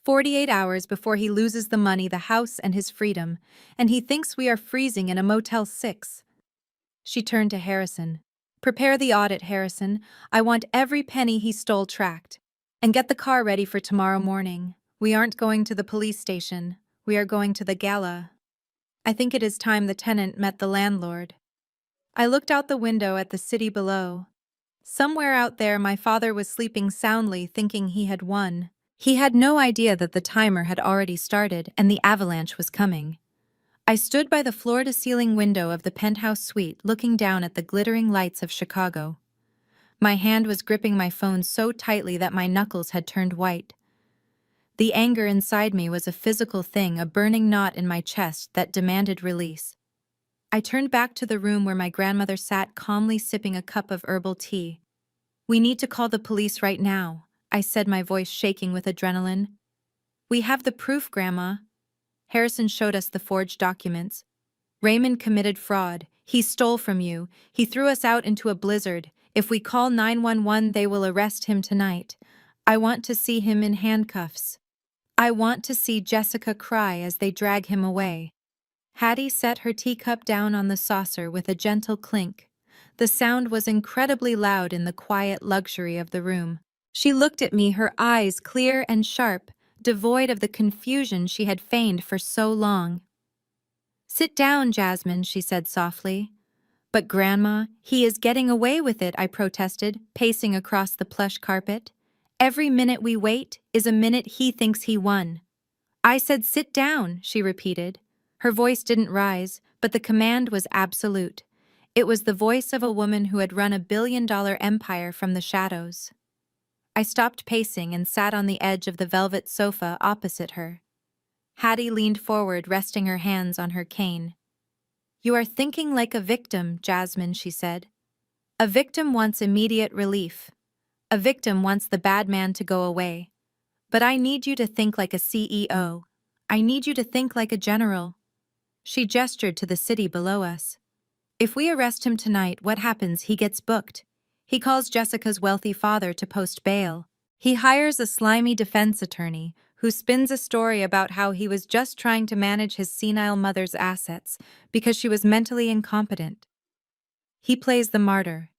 48 hours before he loses the money, the house, and his freedom, and he thinks we are freezing in a Motel 6. She turned to Harrison. Prepare the audit, Harrison. I want every penny he stole tracked. And get the car ready for tomorrow morning. We aren't going to the police station. We are going to the gala. I think it is time the tenant met the landlord. I looked out the window at the city below. Somewhere out there, my father was sleeping soundly, thinking he had won. He had no idea that the timer had already started and the avalanche was coming. I stood by the floor-to-ceiling window of the penthouse suite, looking down at the glittering lights of Chicago. My hand was gripping my phone so tightly that my knuckles had turned white. The anger inside me was a physical thing, a burning knot in my chest that demanded release. I turned back to the room where my grandmother sat calmly sipping a cup of herbal tea. We need to call the police right now, I said, my voice shaking with adrenaline. We have the proof, Grandma. Harrison showed us the forged documents. Raymond committed fraud. He stole from you. He threw us out into a blizzard. If we call 911, they will arrest him tonight. I want to see him in handcuffs. I want to see Jessica cry as they drag him away. Hattie set her teacup down on the saucer with a gentle clink. The sound was incredibly loud in the quiet luxury of the room. She looked at me, her eyes clear and sharp, devoid of the confusion she had feigned for so long. Sit down, Jasmine, she said softly. But Grandma, he is getting away with it, I protested, pacing across the plush carpet. Every minute we wait is a minute he thinks he won. I said sit down, she repeated. Her voice didn't rise, but the command was absolute. It was the voice of a woman who had run a billion-dollar empire from the shadows. I stopped pacing and sat on the edge of the velvet sofa opposite her. Hattie leaned forward, resting her hands on her cane. You are thinking like a victim, Jasmine, she said. A victim wants immediate relief. A victim wants the bad man to go away. But I need you to think like a CEO. I need you to think like a general. She gestured to the city below us. If we arrest him tonight, what happens? He gets booked. He calls Jessica's wealthy father to post bail. He hires a slimy defense attorney who spins a story about how he was just trying to manage his senile mother's assets because she was mentally incompetent. He plays the martyr.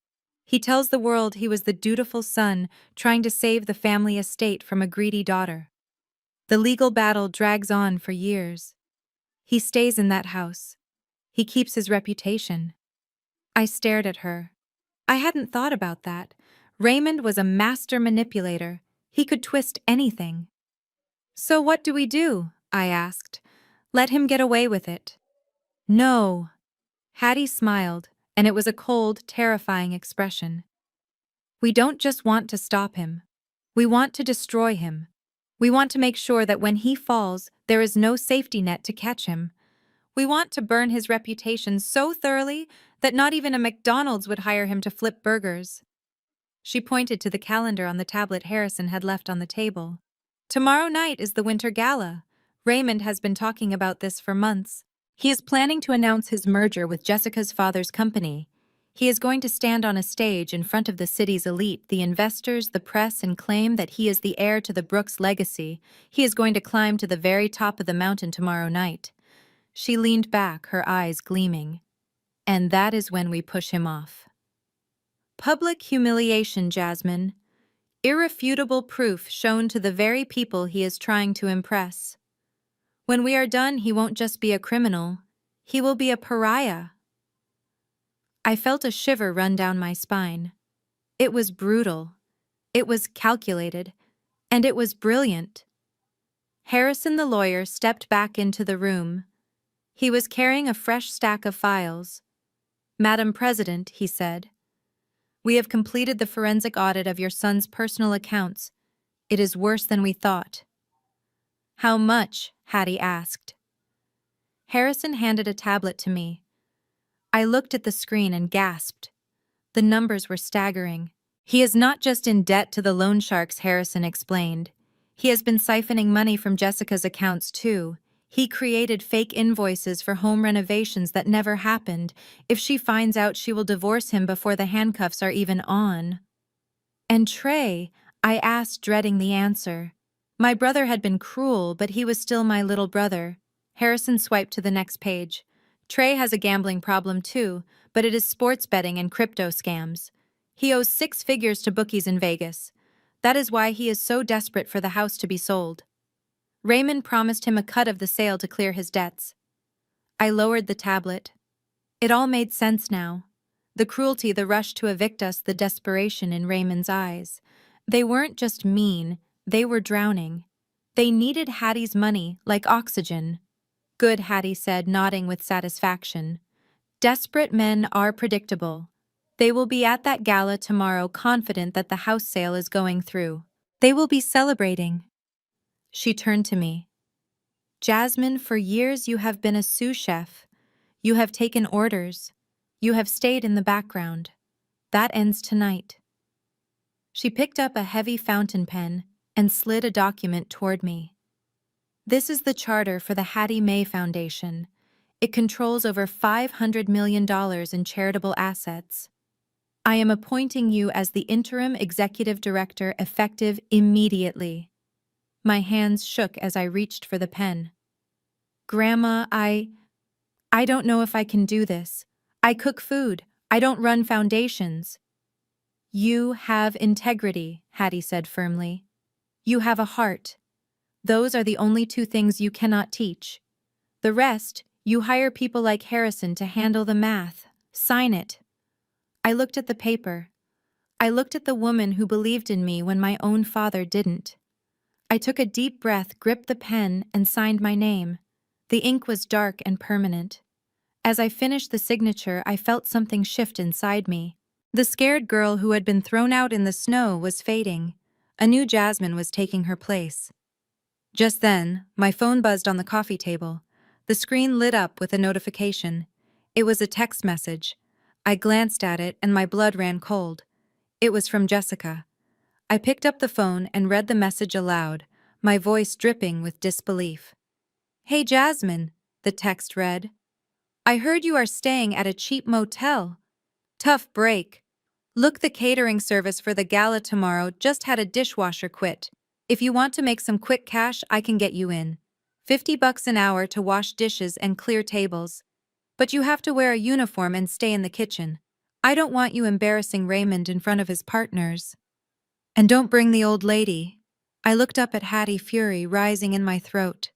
He tells the world he was the dutiful son trying to save the family estate from a greedy daughter. The legal battle drags on for years. He stays in that house. He keeps his reputation. I stared at her. I hadn't thought about that. Raymond was a master manipulator. He could twist anything. So what do we do? I asked. Let him get away with it. No. Hattie smiled, and it was a cold, terrifying expression. We don't just want to stop him. We want to destroy him. We want to make sure that when he falls, there is no safety net to catch him. We want to burn his reputation so thoroughly that not even a McDonald's would hire him to flip burgers. She pointed to the calendar on the tablet Harrison had left on the table. Tomorrow night is the Winter Gala. Raymond has been talking about this for months. He is planning to announce his merger with Jessica's father's company. He is going to stand on a stage in front of the city's elite, the investors, the press, and claim that he is the heir to the Brooks legacy. He is going to climb to the very top of the mountain tomorrow night. She leaned back, her eyes gleaming. And that is when we push him off. Public humiliation, Jasmine. Irrefutable proof shown to the very people he is trying to impress. When we are done, he won't just be a criminal. He will be a pariah. I felt a shiver run down my spine. It was brutal. It was calculated. And it was brilliant. Harrison the lawyer stepped back into the room. He was carrying a fresh stack of files. "Madam President," he said, "we have completed the forensic audit of your son's personal accounts. It is worse than we thought." "How much?" Hattie asked. Harrison handed a tablet to me. I looked at the screen and gasped. The numbers were staggering. "He is not just in debt to the loan sharks," Harrison explained. "He has been siphoning money from Jessica's accounts, too. He created fake invoices for home renovations that never happened. If she finds out, she will divorce him before the handcuffs are even on." "And Trey?" I asked, dreading the answer. My brother had been cruel, but he was still my little brother. Harrison swiped to the next page. "Trey has a gambling problem too, but it is sports betting and crypto scams. He owes 6 figures to bookies in Vegas. That is why he is so desperate for the house to be sold. Raymond promised him a cut of the sale to clear his debts." I lowered the tablet. It all made sense now. The cruelty, the rush to evict us, the desperation in Raymond's eyes. They weren't just mean, they were drowning. They needed Hattie's money like oxygen. "Good," Hattie said, nodding with satisfaction. "Desperate men are predictable. They will be at that gala tomorrow, confident that the house sale is going through. They will be celebrating." She turned to me. "Jasmine, for years you have been a sous chef. You have taken orders. You have stayed in the background. That ends tonight." She picked up a heavy fountain pen and slid a document toward me. "This is the charter for the Hattie May Foundation. It controls over $500 million in charitable assets. I am appointing you as the interim executive director effective immediately." My hands shook as I reached for the pen. "Grandma, I don't know if I can do this. I cook food. I don't run foundations." "You have integrity," Hattie said firmly. "You have a heart. Those are the only 2 things you cannot teach. The rest, you hire people like Harrison to handle the math. Sign it." I looked at the paper. I looked at the woman who believed in me when my own father didn't. I took a deep breath, gripped the pen, and signed my name. The ink was dark and permanent. As I finished the signature, I felt something shift inside me. The scared girl who had been thrown out in the snow was fading. A new Jasmine was taking her place. Just then, my phone buzzed on the coffee table. The screen lit up with a notification. It was a text message. I glanced at it and my blood ran cold. It was from Jessica. I picked up the phone and read the message aloud, my voice dripping with disbelief. "Hey Jasmine," the text read. "I heard you are staying at a cheap motel. Tough break. Look, the catering service for the gala tomorrow just had a dishwasher quit. If you want to make some quick cash, I can get you in. $50 an hour to wash dishes and clear tables. But you have to wear a uniform and stay in the kitchen. I don't want you embarrassing Raymond in front of his partners. And don't bring the old lady." I looked up at Hattie, fury rising in my throat.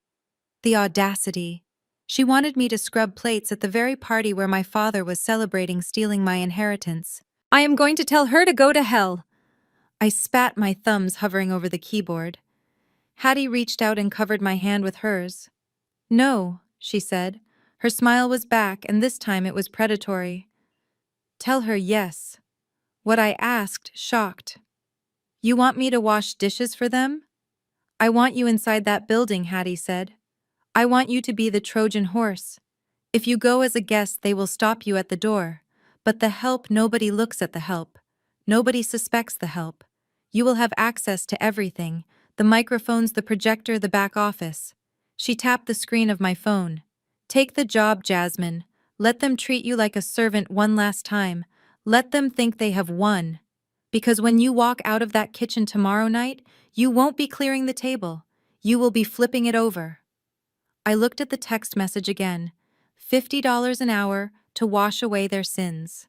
The audacity. She wanted me to scrub plates at the very party where my father was celebrating stealing my inheritance. "I am going to tell her to go to hell." I spat, my thumbs hovering over the keyboard. Hattie reached out and covered my hand with hers. "No," she said. Her smile was back, and this time it was predatory. "Tell her yes." What I asked, shocked. "You want me to wash dishes for them?" "I want you inside that building," Hattie said. "I want you to be the Trojan horse. If you go as a guest, they will stop you at the door. But the help, nobody looks at the help. Nobody suspects the help. You will have access to everything, the microphones, the projector, the back office." She tapped the screen of my phone. "Take the job, Jasmine. Let them treat you like a servant one last time. Let them think they have won. Because when you walk out of that kitchen tomorrow night, you won't be clearing the table. You will be flipping it over." I looked at the text message again. $50 an hour to wash away their sins.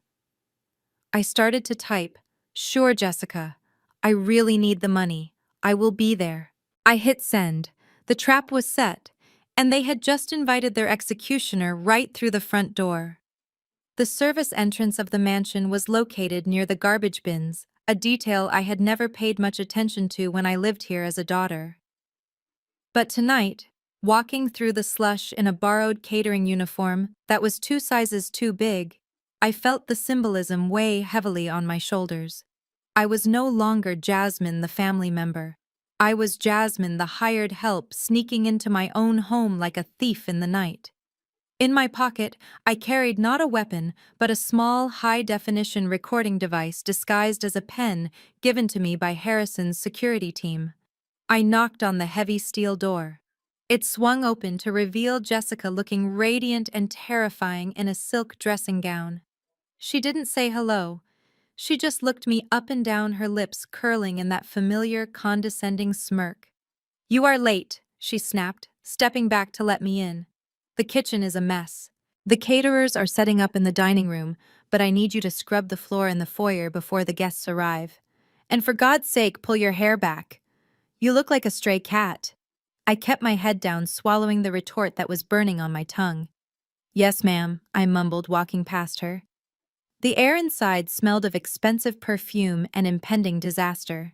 I started to type, "Sure, Jessica. I really need the money. I will be there." I hit send. The trap was set, and they had just invited their executioner right through the front door. The service entrance of the mansion was located near the garbage bins, a detail I had never paid much attention to when I lived here as a daughter. But tonight, walking through the slush in a borrowed catering uniform that was 2 sizes too big, I felt the symbolism weigh heavily on my shoulders. I was no longer Jasmine, the family member. I was Jasmine, the hired help sneaking into my own home like a thief in the night. In my pocket, I carried not a weapon, but a small, high-definition recording device disguised as a pen given to me by Harrison's security team. I knocked on the heavy steel door. It swung open to reveal Jessica looking radiant and terrifying in a silk dressing gown. She didn't say hello. She just looked me up and down, her lips curling in that familiar, condescending smirk. "You are late," she snapped, stepping back to let me in. "The kitchen is a mess. The caterers are setting up in the dining room, but I need you to scrub the floor in the foyer before the guests arrive. And for God's sake, pull your hair back. You look like a stray cat." I kept my head down, swallowing the retort that was burning on my tongue. "Yes, ma'am," I mumbled, walking past her. The air inside smelled of expensive perfume and impending disaster.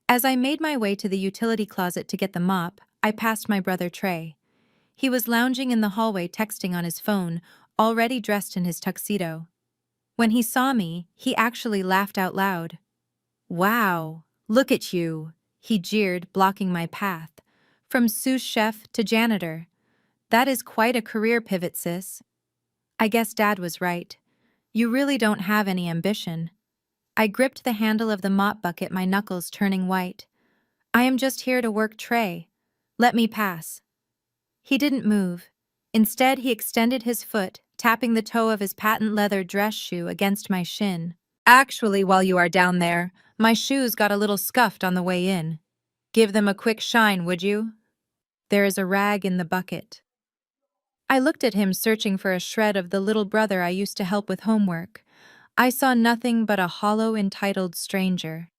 As I made my way to the utility closet to get the mop, I passed my brother Trey. He was lounging in the hallway texting on his phone, already dressed in his tuxedo. When he saw me, he actually laughed out loud. "Wow, look at you," he jeered, blocking my path. "From sous chef to janitor. That is quite a career pivot, sis." I guess Dad was right. You really don't have any ambition. I gripped the handle of the mop bucket, my knuckles turning white. "I am just here to work, Trey. Let me pass." He didn't move. Instead, he extended his foot, tapping the toe of his patent leather dress shoe against my shin. "Actually, while you are down there, my shoes got a little scuffed on the way in. Give them a quick shine, would you? There is a rag in the bucket." I looked at him, searching for a shred of the little brother I used to help with homework. I saw nothing but a hollow, entitled stranger.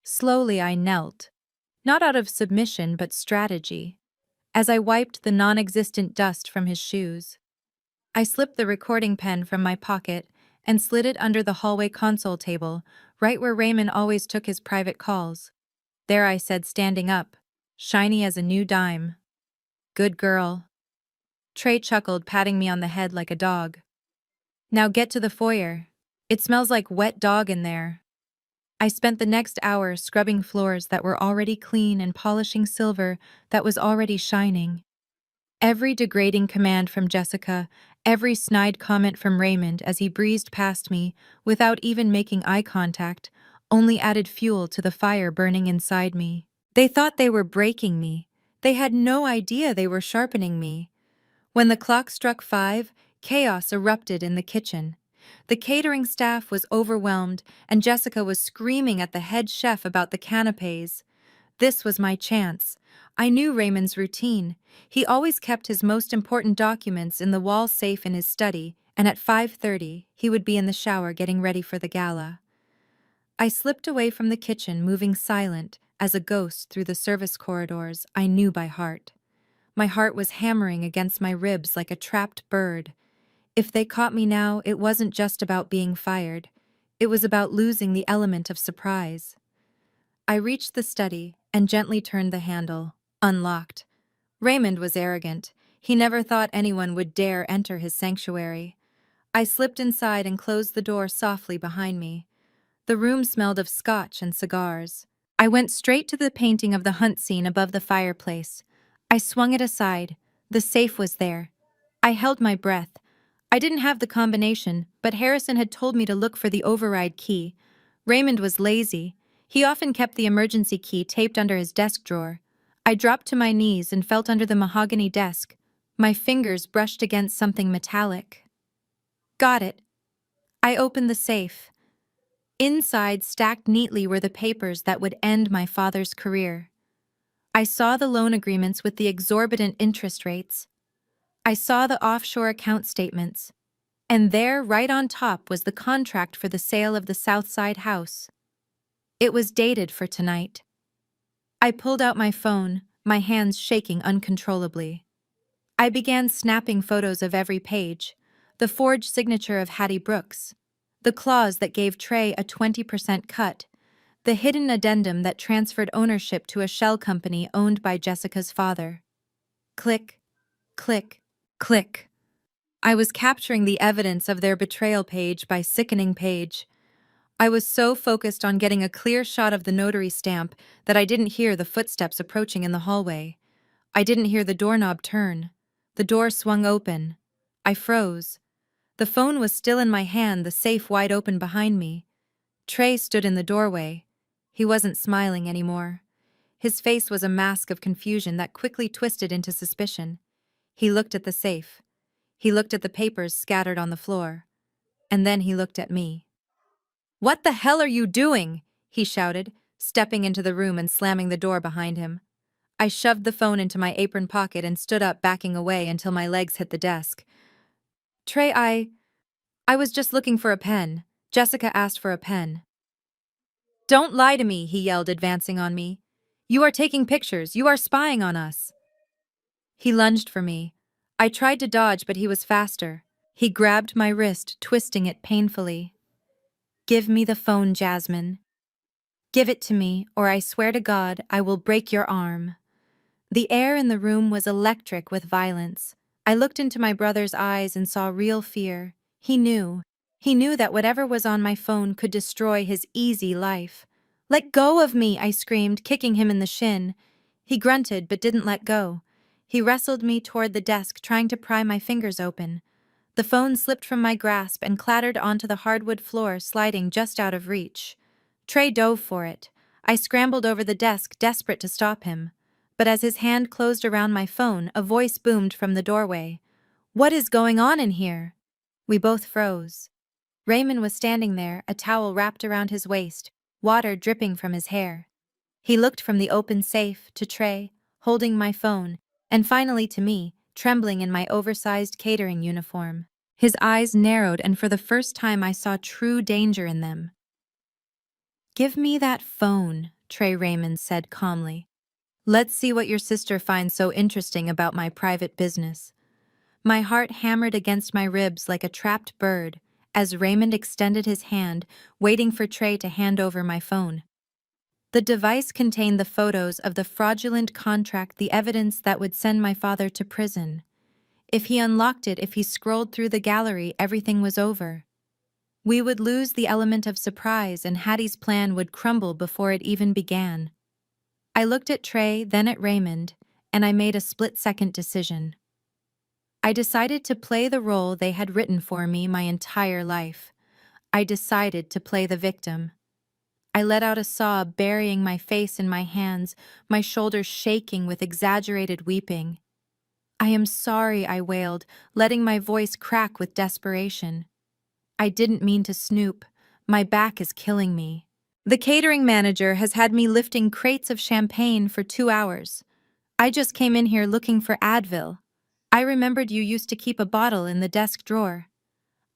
Slowly I knelt, not out of submission but strategy, as I wiped the non-existent dust from his shoes. I slipped the recording pen from my pocket and slid it under the hallway console table, right where Raymond always took his private calls. There I said, standing up, shiny as a new dime. "Good girl." Trey chuckled, patting me on the head like a dog. "Now get to the foyer. It smells like wet dog in there." I spent the next hour scrubbing floors that were already clean and polishing silver that was already shining. Every degrading command from Jessica, every snide comment from Raymond as he breezed past me without even making eye contact, only added fuel to the fire burning inside me. They thought they were breaking me. They had no idea they were sharpening me. When the clock struck 5, chaos erupted in the kitchen. The catering staff was overwhelmed, and Jessica was screaming at the head chef about the canapes. This was my chance. I knew Raymond's routine. He always kept his most important documents in the wall safe in his study, and at 5:30, he would be in the shower getting ready for the gala. I slipped away from the kitchen, moving silent as a ghost through the service corridors I knew by heart. My heart was hammering against my ribs like a trapped bird. If they caught me now, it wasn't just about being fired. It was about losing the element of surprise. I reached the study and gently turned the handle. Unlocked. Raymond was arrogant. He never thought anyone would dare enter his sanctuary. I slipped inside and closed the door softly behind me. The room smelled of scotch and cigars. I went straight to the painting of the hunt scene above the fireplace. I swung it aside. The safe was there. I held my breath. I didn't have the combination, but Harrison had told me to look for the override key. Raymond was lazy. He often kept the emergency key taped under his desk drawer. I dropped to my knees and felt under the mahogany desk. My fingers brushed against something metallic. Got it. I opened the safe. Inside, stacked neatly, were the papers that would end my father's career. I saw the loan agreements with the exorbitant interest rates. I saw the offshore account statements, and there, right on top, was the contract for the sale of the Southside house. It was dated for tonight. I pulled out my phone, my hands shaking uncontrollably. I began snapping photos of every page, the forged signature of Hattie Brooks, the clause that gave Trey a 20% cut, the hidden addendum that transferred ownership to a shell company owned by Jessica's father. Click, click, click. I was capturing the evidence of their betrayal page by sickening page. I was so focused on getting a clear shot of the notary stamp that I didn't hear the footsteps approaching in the hallway. I didn't hear the doorknob turn. The door swung open. I froze. The phone was still in my hand, the safe wide open behind me. Trey stood in the doorway. He wasn't smiling anymore. His face was a mask of confusion that quickly twisted into suspicion. He looked at the safe. He looked at the papers scattered on the floor. And then he looked at me. "What the hell are you doing?" he shouted, stepping into the room and slamming the door behind him. I shoved the phone into my apron pocket and stood up, backing away until my legs hit the desk. "Trey, I was just looking for a pen. Jessica asked for a pen." "Don't lie to me," he yelled, advancing on me. "You are taking pictures. You are spying on us." He lunged for me. I tried to dodge, but he was faster. He grabbed my wrist, twisting it painfully. "Give me the phone, Jasmine. Give it to me, or I swear to God, I will break your arm." The air in the room was electric with violence. I looked into my brother's eyes and saw real fear. He knew. He knew that whatever was on my phone could destroy his easy life. "Let go of me," I screamed, kicking him in the shin. He grunted but didn't let go. He wrestled me toward the desk, trying to pry my fingers open. The phone slipped from my grasp and clattered onto the hardwood floor, sliding just out of reach. Trey dove for it. I scrambled over the desk, desperate to stop him. But as his hand closed around my phone, a voice boomed from the doorway. "What is going on in here?" We both froze. Raymond was standing there, a towel wrapped around his waist, water dripping from his hair. He looked from the open safe to Trey, holding my phone, and finally to me, trembling in my oversized catering uniform. His eyes narrowed, and for the first time I saw true danger in them. "Give me that phone," Trey Raymond said calmly. "Let's see what your sister finds so interesting about my private business." My heart hammered against my ribs like a trapped bird as Raymond extended his hand, waiting for Trey to hand over my phone. The device contained the photos of the fraudulent contract, the evidence that would send my father to prison. If he unlocked it, if he scrolled through the gallery, everything was over. We would lose the element of surprise, and Hattie's plan would crumble before it even began. I looked at Trey, then at Raymond, and I made a split-second decision. I decided to play the role they had written for me my entire life. I decided to play the victim. I let out a sob, burying my face in my hands, my shoulders shaking with exaggerated weeping. "I am sorry," I wailed, letting my voice crack with desperation. "I didn't mean to snoop. My back is killing me. The catering manager has had me lifting crates of champagne for 2 hours. I just came in here looking for Advil. I remembered you used to keep a bottle in the desk drawer."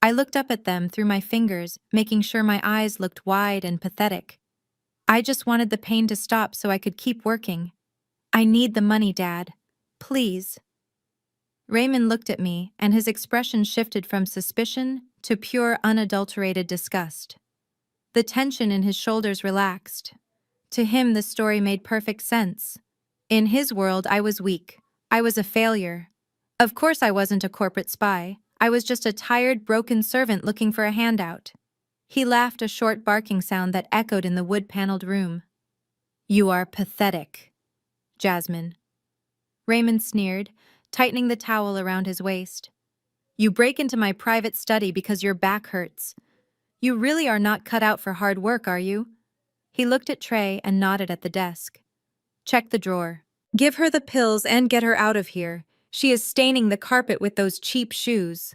I looked up at them through my fingers, making sure my eyes looked wide and pathetic. "I just wanted the pain to stop so I could keep working. I need the money, Dad. Please." Raymond looked at me, and his expression shifted from suspicion to pure, unadulterated disgust. The tension in his shoulders relaxed. To him, the story made perfect sense. In his world, I was weak. I was a failure. Of course I wasn't a corporate spy. I was just a tired, broken servant looking for a handout. He laughed, a short barking sound that echoed in the wood-paneled room. "You are pathetic, Jasmine." Raymond sneered, tightening the towel around his waist. "You break into my private study because your back hurts. You really are not cut out for hard work, are you?" He looked at Trey and nodded at the desk. "Check the drawer. Give her the pills and get her out of here. She is staining the carpet with those cheap shoes."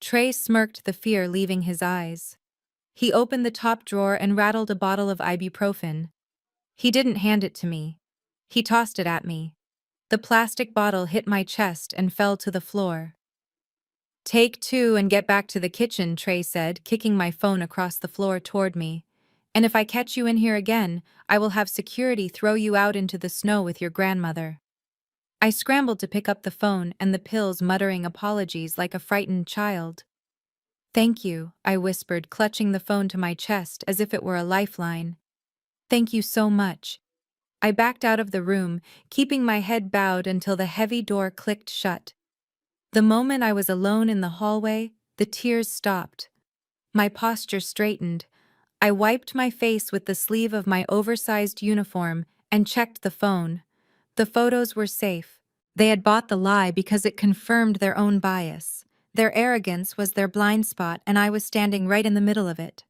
Trey smirked, the fear leaving his eyes. He opened the top drawer and rattled a bottle of ibuprofen. He didn't hand it to me. He tossed it at me. The plastic bottle hit my chest and fell to the floor. "Take two and get back to the kitchen," Trey said, kicking my phone across the floor toward me. "And if I catch you in here again, I will have security throw you out into the snow with your grandmother." I scrambled to pick up the phone and the pills, muttering apologies like a frightened child. "Thank you," I whispered, clutching the phone to my chest as if it were a lifeline. "Thank you so much." I backed out of the room, keeping my head bowed until the heavy door clicked shut. The moment I was alone in the hallway, the tears stopped. My posture straightened. I wiped my face with the sleeve of my oversized uniform and checked the phone. The photos were safe. They had bought the lie because it confirmed their own bias. Their arrogance was their blind spot, and I was standing right in the middle of it.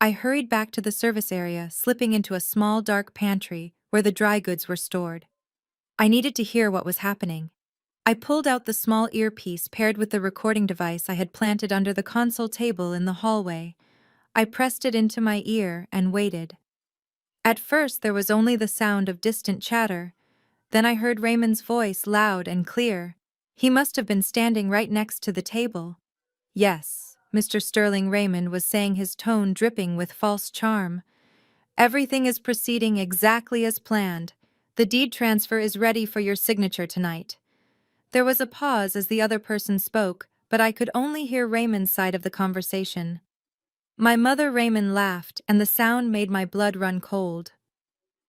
I hurried back to the service area, slipping into a small dark pantry where the dry goods were stored. I needed to hear what was happening. I pulled out the small earpiece paired with the recording device I had planted under the console table in the hallway. I pressed it into my ear and waited. At first there was only the sound of distant chatter. Then I heard Raymond's voice loud and clear. He must have been standing right next to the table. "Yes," Mr. Sterling Raymond was saying, his tone dripping with false charm. "Everything is proceeding exactly as planned. The deed transfer is ready for your signature tonight." There was a pause as the other person spoke, but I could only hear Raymond's side of the conversation. My mother, Raymond laughed, and the sound made my blood run cold.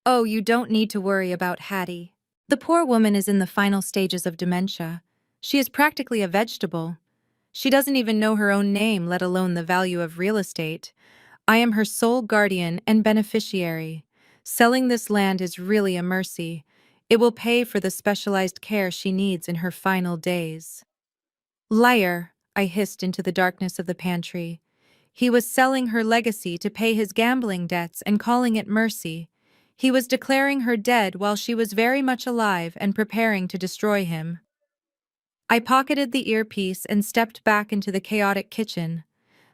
"Oh, you don't need to worry about Hattie. The poor woman is in the final stages of dementia. She is practically a vegetable. She doesn't even know her own name, let alone the value of real estate. I am her sole guardian and beneficiary. Selling this land is really a mercy. It will pay for the specialized care she needs in her final days." "Liar," I hissed into the darkness of the pantry. He was selling her legacy to pay his gambling debts and calling it mercy. He was declaring her dead while she was very much alive and preparing to destroy him. I pocketed the earpiece and stepped back into the chaotic kitchen.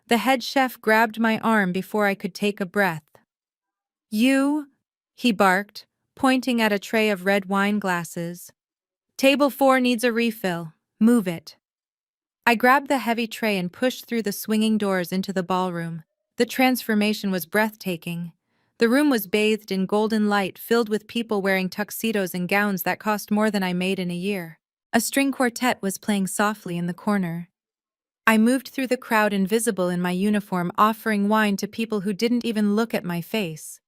The head chef grabbed my arm before I could take a breath. "You," he barked, pointing at a tray of red wine glasses. "Table 4 needs a refill. Move it." I grabbed the heavy tray and pushed through the swinging doors into the ballroom. The transformation was breathtaking. The room was bathed in golden light, filled with people wearing tuxedos and gowns that cost more than I made in a year. A string quartet was playing softly in the corner. I moved through the crowd, invisible in my uniform, offering wine to people who didn't even look at my face.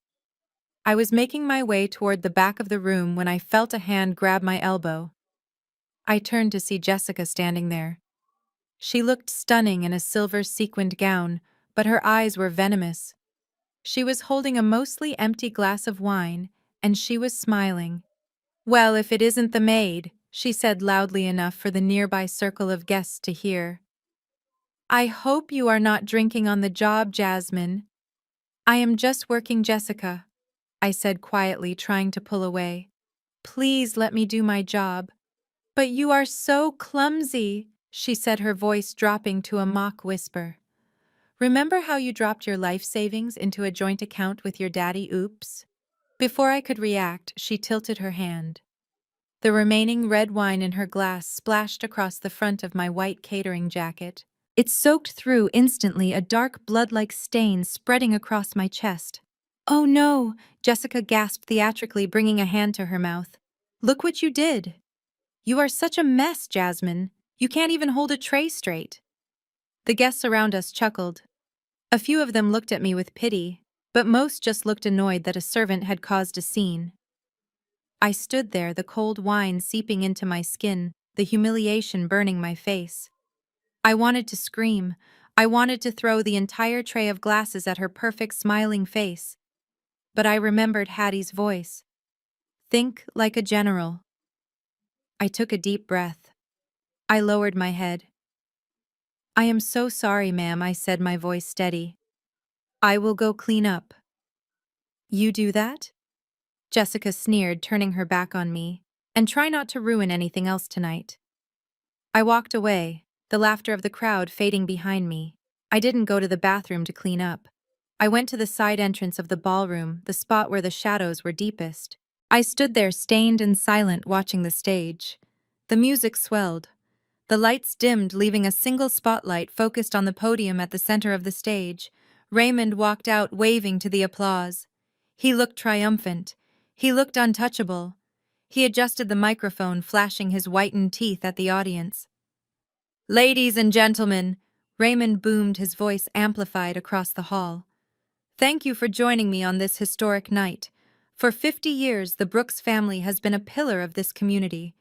I was making my way toward the back of the room when I felt a hand grab my elbow. I turned to see Jessica standing there. She looked stunning in a silver sequined gown, but her eyes were venomous. She was holding a mostly empty glass of wine, and she was smiling. "Well, if it isn't the maid," she said loudly enough for the nearby circle of guests to hear. "I hope you are not drinking on the job, Jasmine." "I am just working, Jessica," I said quietly, trying to pull away. "Please let me do my job." "But you are so clumsy," she said, her voice dropping to a mock whisper. "Remember how you dropped your life savings into a joint account with your daddy? Oops." Before I could react, she tilted her hand. The remaining red wine in her glass splashed across the front of my white catering jacket. It soaked through instantly, a dark blood-like stain spreading across my chest. "Oh no," Jessica gasped theatrically, bringing a hand to her mouth. "Look what you did. You are such a mess, Jasmine. You can't even hold a tray straight." The guests around us chuckled. A few of them looked at me with pity, but most just looked annoyed that a servant had caused a scene. I stood there, the cold wine seeping into my skin, the humiliation burning my face. I wanted to scream. I wanted to throw the entire tray of glasses at her perfect smiling face. But I remembered Hattie's voice. "Think like a general." I took a deep breath. I lowered my head. "I am so sorry, ma'am," I said, my voice steady. "I will go clean up." "You do that?" Jessica sneered, turning her back on me. "And try not to ruin anything else tonight." I walked away, the laughter of the crowd fading behind me. I didn't go to the bathroom to clean up. I went to the side entrance of the ballroom, the spot where the shadows were deepest. I stood there stained and silent watching the stage. The music swelled. The lights dimmed, leaving a single spotlight focused on the podium at the center of the stage. Raymond walked out, waving to the applause. He looked triumphant. He looked untouchable. He adjusted the microphone, flashing his whitened teeth at the audience. "Ladies and gentlemen," Raymond boomed, his voice amplified across the hall. "Thank you for joining me on this historic night. For 50 years, the Brooks family has been a pillar of this community.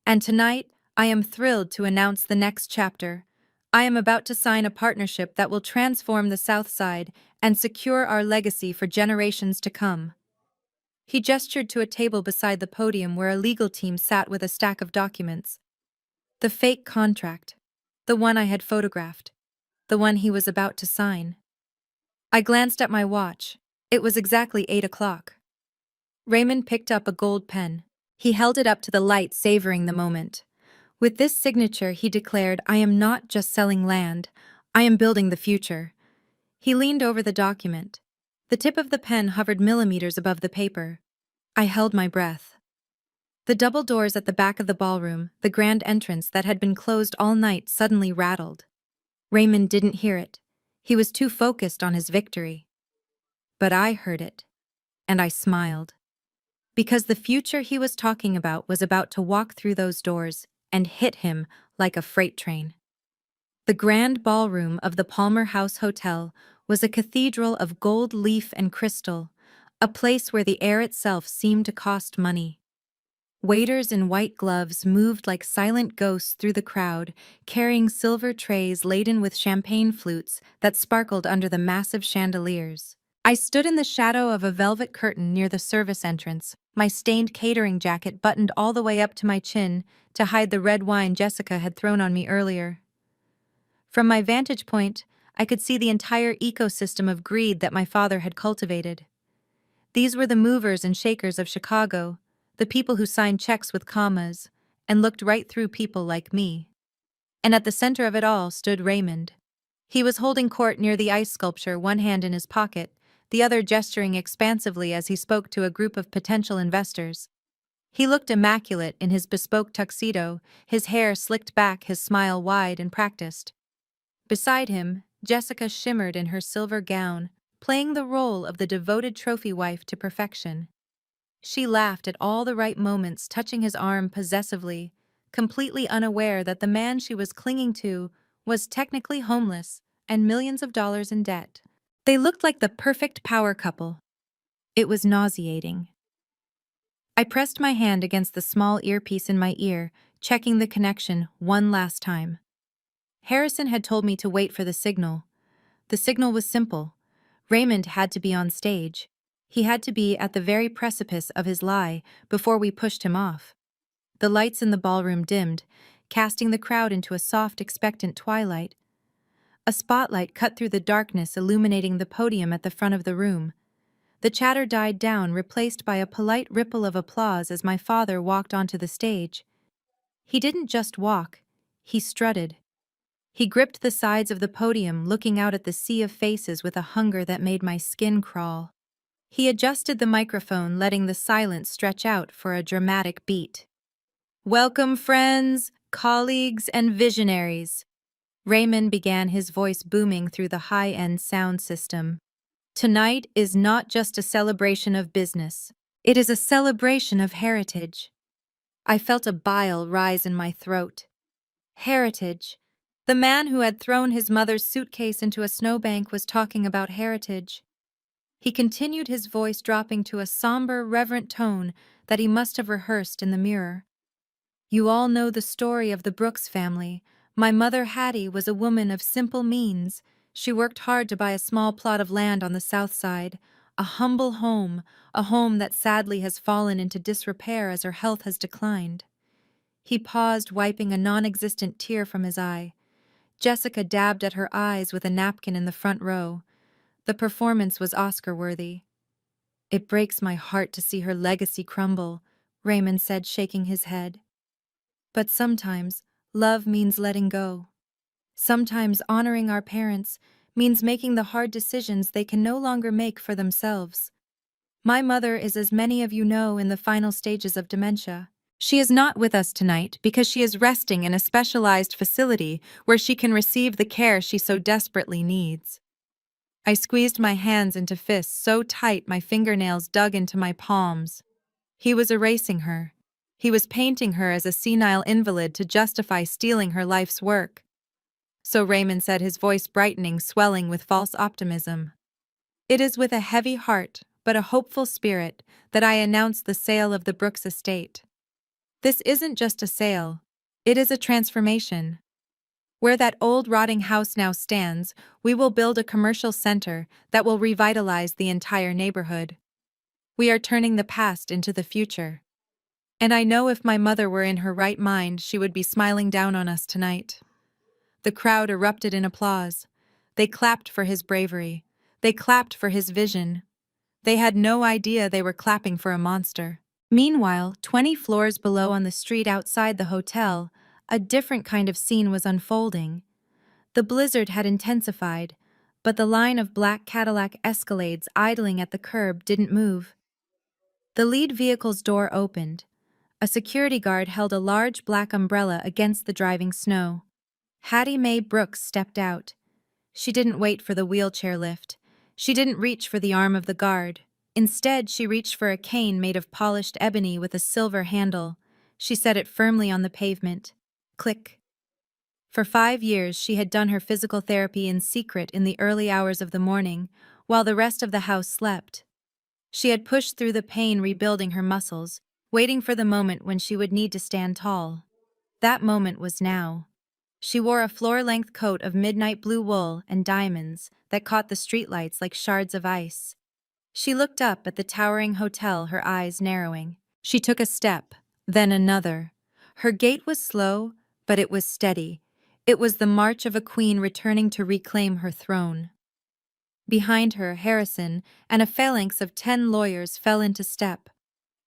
And tonight, I am thrilled to announce the next chapter. I am about to sign a partnership that will transform the South Side and secure our legacy for generations to come." He gestured to a table beside the podium where a legal team sat with a stack of documents. The fake contract. The one I had photographed. The one he was about to sign. I glanced at my watch. It was exactly 8 o'clock. Raymond picked up a gold pen. He held it up to the light, savoring the moment. With this signature, he declared, "I am not just selling land. I am building the future." He leaned over the document. The tip of the pen hovered millimeters above the paper. I held my breath. The double doors at the back of the ballroom, the grand entrance that had been closed all night, suddenly rattled. Raymond didn't hear it. He was too focused on his victory. But I heard it, and I smiled. Because the future he was talking about was about to walk through those doors and hit him like a freight train. The grand ballroom of the Palmer House Hotel was a cathedral of gold leaf and crystal, a place where the air itself seemed to cost money. Waiters in white gloves moved like silent ghosts through the crowd, carrying silver trays laden with champagne flutes that sparkled under the massive chandeliers. I stood in the shadow of a velvet curtain near the service entrance, my stained catering jacket buttoned all the way up to my chin to hide the red wine Jessica had thrown on me earlier. From my vantage point, I could see the entire ecosystem of greed that my father had cultivated. These were the movers and shakers of Chicago, the people who signed checks with commas and looked right through people like me. And at the center of it all stood Raymond. He was holding court near the ice sculpture, one hand in his pocket, the other gesturing expansively as he spoke to a group of potential investors. He looked immaculate in his bespoke tuxedo, his hair slicked back, his smile wide and practiced. Beside him, Jessica shimmered in her silver gown, playing the role of the devoted trophy wife to perfection. She laughed at all the right moments, touching his arm possessively, completely unaware that the man she was clinging to was technically homeless and millions of dollars in debt. They looked like the perfect power couple. It was nauseating. I pressed my hand against the small earpiece in my ear, checking the connection one last time. Harrison had told me to wait for the signal. The signal was simple. Raymond had to be on stage. He had to be at the very precipice of his lie before we pushed him off. The lights in the ballroom dimmed, casting the crowd into a soft, expectant twilight. A spotlight cut through the darkness, illuminating the podium at the front of the room. The chatter died down, replaced by a polite ripple of applause as my father walked onto the stage. He didn't just walk, he strutted. He gripped the sides of the podium, looking out at the sea of faces with a hunger that made my skin crawl. He adjusted the microphone, letting the silence stretch out for a dramatic beat. "Welcome, friends, colleagues, and visionaries." Raymond began, his voice booming through the high-end sound system. "Tonight is not just a celebration of business. It is a celebration of heritage." I felt a bile rise in my throat. Heritage. The man who had thrown his mother's suitcase into a snowbank was talking about heritage. He continued, his voice dropping to a somber, reverent tone that he must have rehearsed in the mirror. "You all know the story of the Brooks family. My mother, Hattie, was a woman of simple means. She worked hard to buy a small plot of land on the south side, a humble home, a home that sadly has fallen into disrepair as her health has declined." He paused, wiping a non-existent tear from his eye. Jessica dabbed at her eyes with a napkin in the front row. The performance was Oscar-worthy. "It breaks my heart to see her legacy crumble," Raymond said, shaking his head. "But sometimes, love means letting go. Sometimes honoring our parents means making the hard decisions they can no longer make for themselves." My mother is, as many of you know, in the final stages of dementia. She is not with us tonight because she is resting in a specialized facility where she can receive the care she so desperately needs. I squeezed my hands into fists so tight my fingernails dug into my palms. He was erasing her. He was painting her as a senile invalid to justify stealing her life's work. So Raymond said, his voice brightening, swelling with false optimism. It is with a heavy heart, but a hopeful spirit, that I announce the sale of the Brooks estate. This isn't just a sale. It is a transformation. Where that old rotting house now stands, we will build a commercial center that will revitalize the entire neighborhood. We are turning the past into the future. And I know if my mother were in her right mind, she would be smiling down on us tonight. The crowd erupted in applause. They clapped for his bravery. They clapped for his vision. They had no idea they were clapping for a monster. Meanwhile, 20 floors below on the street outside the hotel, a different kind of scene was unfolding. The blizzard had intensified, but the line of black Cadillac Escalades idling at the curb didn't move. The lead vehicle's door opened. A security guard held a large black umbrella against the driving snow. Hattie Mae Brooks stepped out. She didn't wait for the wheelchair lift. She didn't reach for the arm of the guard. Instead, she reached for a cane made of polished ebony with a silver handle. She set it firmly on the pavement. Click. For 5 years, she had done her physical therapy in secret in the early hours of the morning, while the rest of the house slept. She had pushed through the pain, rebuilding her muscles, waiting for the moment when she would need to stand tall. That moment was now. She wore a floor-length coat of midnight blue wool and diamonds that caught the streetlights like shards of ice. She looked up at the towering hotel, her eyes narrowing. She took a step, then another. Her gait was slow, but it was steady. It was the march of a queen returning to reclaim her throne. Behind her, Harrison and a phalanx of 10 lawyers fell into step.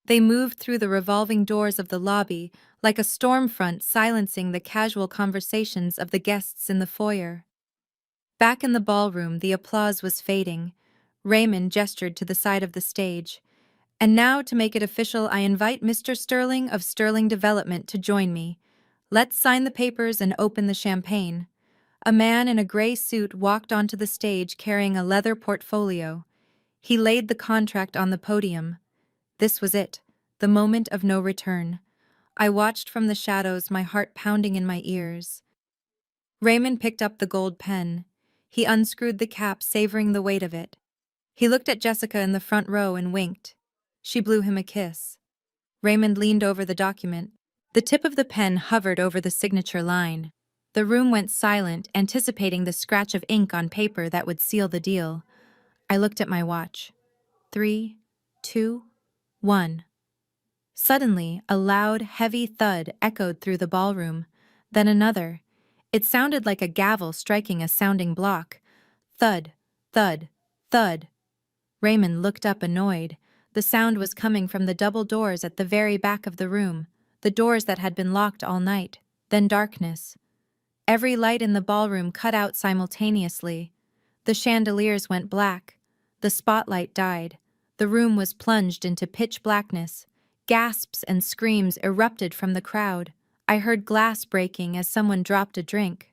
They moved through the revolving doors of the lobby like a storm front, silencing the casual conversations of the guests in the foyer. Back in the ballroom, the applause was fading. Raymond gestured to the side of the stage. And now, to make it official, I invite Mr. Sterling of Sterling Development to join me. Let's sign the papers and open the champagne. A man in a gray suit walked onto the stage carrying a leather portfolio. He laid the contract on the podium. This was it, the moment of no return. I watched from the shadows, my heart pounding in my ears. Raymond picked up the gold pen. He unscrewed the cap, savoring the weight of it. He looked at Jessica in the front row and winked. She blew him a kiss. Raymond leaned over the document. The tip of the pen hovered over the signature line. The room went silent, anticipating the scratch of ink on paper that would seal the deal. I looked at my watch. 3, 2, 1. Suddenly, a loud, heavy thud echoed through the ballroom. Then another. It sounded like a gavel striking a sounding block. Thud, thud, thud. Raymond looked up, annoyed. The sound was coming from the double doors at the very back of the room, the doors that had been locked all night. Then darkness. Every light in the ballroom cut out simultaneously. The chandeliers went black. The spotlight died. The room was plunged into pitch blackness. Gasps and screams erupted from the crowd. I heard glass breaking as someone dropped a drink.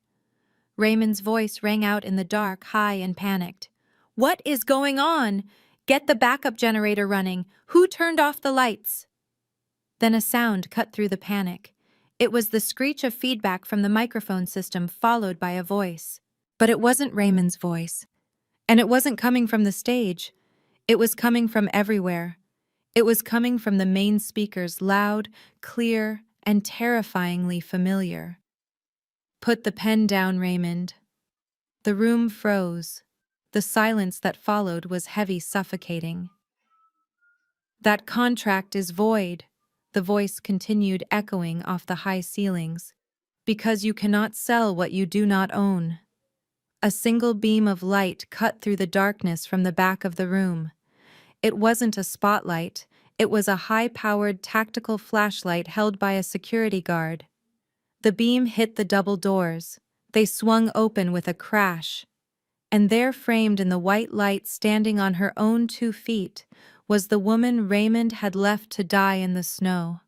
Raymond's voice rang out in the dark, high and panicked. "What is going on? Get the backup generator running. Who turned off the lights?" Then a sound cut through the panic. It was the screech of feedback from the microphone system, followed by a voice. But it wasn't Raymond's voice. And it wasn't coming from the stage. It was coming from everywhere. It was coming from the main speakers, loud, clear, and terrifyingly familiar. "Put the pen down, Raymond." The room froze. The silence that followed was heavy, suffocating. "That contract is void," the voice continued, echoing off the high ceilings, "because you cannot sell what you do not own." A single beam of light cut through the darkness from the back of the room. It wasn't a spotlight. It was a high-powered tactical flashlight held by a security guard. The beam hit the double doors. They swung open with a crash. And there, framed in the white light, standing on her own 2 feet, was the woman Raymond had left to die in the snow.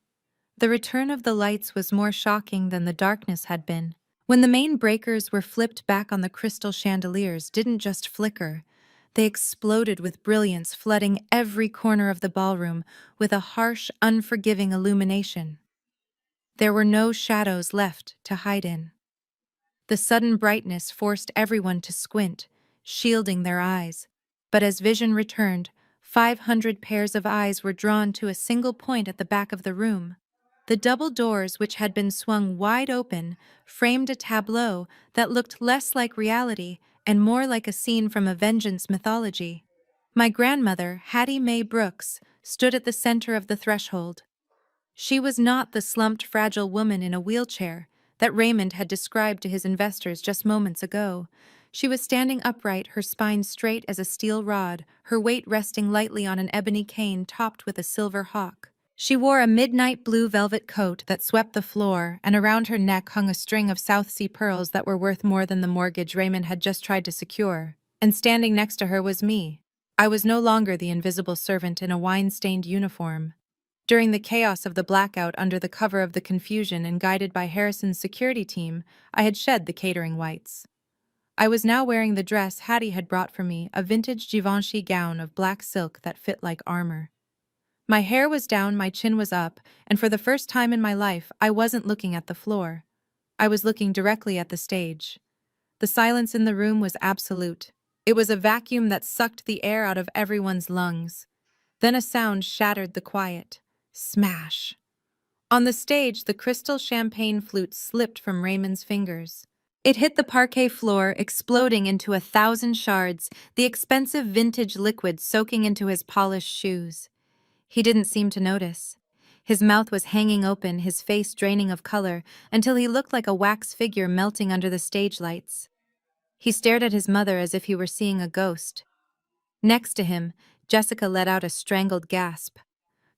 The return of the lights was more shocking than the darkness had been. When the main breakers were flipped back on, the crystal chandeliers didn't just flicker, they exploded with brilliance, flooding every corner of the ballroom with a harsh, unforgiving illumination. There were no shadows left to hide in. The sudden brightness forced everyone to squint, shielding their eyes. But as vision returned, 500 pairs of eyes were drawn to a single point at the back of the room. The double doors, which had been swung wide open, framed a tableau that looked less like reality and more like a scene from a vengeance mythology. My grandmother, Hattie Mae Brooks, stood at the center of the threshold. She was not the slumped, fragile woman in a wheelchair that Raymond had described to his investors just moments ago. She was standing upright, her spine straight as a steel rod, her weight resting lightly on an ebony cane topped with a silver hawk. She wore a midnight blue velvet coat that swept the floor, and around her neck hung a string of South Sea pearls that were worth more than the mortgage Raymond had just tried to secure. And standing next to her was me. I was no longer the invisible servant in a wine-stained uniform. During the chaos of the blackout, under the cover of the confusion and guided by Harrison's security team, I had shed the catering whites. I was now wearing the dress Hattie had brought for me, a vintage Givenchy gown of black silk that fit like armor. My hair was down, my chin was up, and for the first time in my life, I wasn't looking at the floor. I was looking directly at the stage. The silence in the room was absolute. It was a vacuum that sucked the air out of everyone's lungs. Then a sound shattered the quiet. Smash. On the stage, the crystal champagne flute slipped from Raymond's fingers. It hit the parquet floor, exploding into 1,000 shards, the expensive vintage liquid soaking into his polished shoes. He didn't seem to notice. His mouth was hanging open, his face draining of color, until he looked like a wax figure melting under the stage lights. He stared at his mother as if he were seeing a ghost. Next to him, Jessica let out a strangled gasp.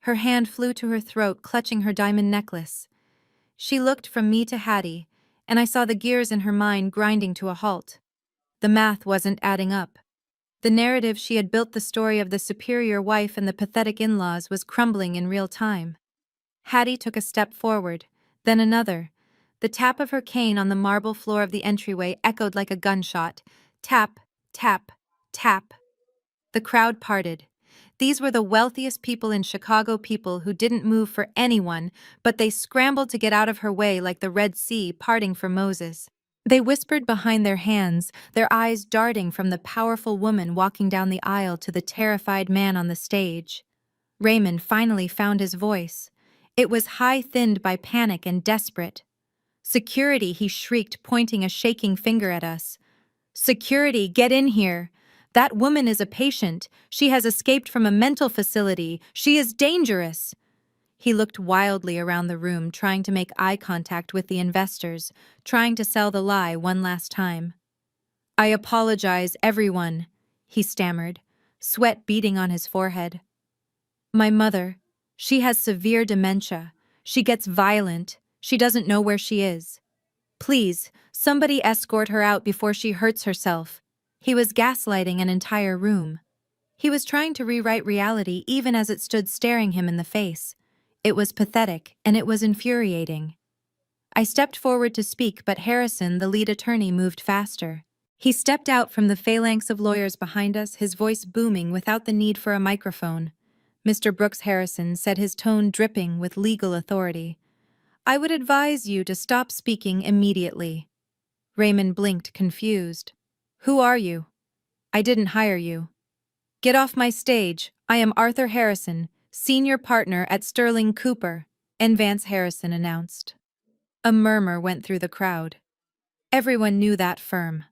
Her hand flew to her throat, clutching her diamond necklace. She looked from me to Hattie, and I saw the gears in her mind grinding to a halt. The math wasn't adding up. The narrative she had built, the story of the superior wife and the pathetic in-laws, was crumbling in real time. Hattie took a step forward, then another. The tap of her cane on the marble floor of the entryway echoed like a gunshot. Tap, tap, tap. The crowd parted. These were the wealthiest people in Chicago, people who didn't move for anyone, but they scrambled to get out of her way like the Red Sea parting for Moses. They whispered behind their hands, their eyes darting from the powerful woman walking down the aisle to the terrified man on the stage. Raymond finally found his voice. It was high-thinned by panic and desperate. "Security," he shrieked, pointing a shaking finger at us. "Security, get in here! That woman is a patient. She has escaped from a mental facility. She is dangerous." He looked wildly around the room, trying to make eye contact with the investors, trying to sell the lie one last time. "I apologize, everyone," he stammered, sweat beading on his forehead. "My mother, she has severe dementia. She gets violent. She doesn't know where she is. Please, somebody escort her out before she hurts herself." He was gaslighting an entire room. He was trying to rewrite reality even as it stood staring him in the face. It was pathetic, and it was infuriating. I stepped forward to speak, but Harrison, the lead attorney, moved faster. He stepped out from the phalanx of lawyers behind us, his voice booming without the need for a microphone. "Mr. Brooks Harrison," said, his tone dripping with legal authority, "I would advise you to stop speaking immediately." Raymond blinked, confused. "Who are you?" "I didn't hire you." "Get off my stage. I am Arthur Harrison, senior partner at Sterling Cooper," Vance Harrison announced. A murmur went through the crowd. Everyone knew that firm.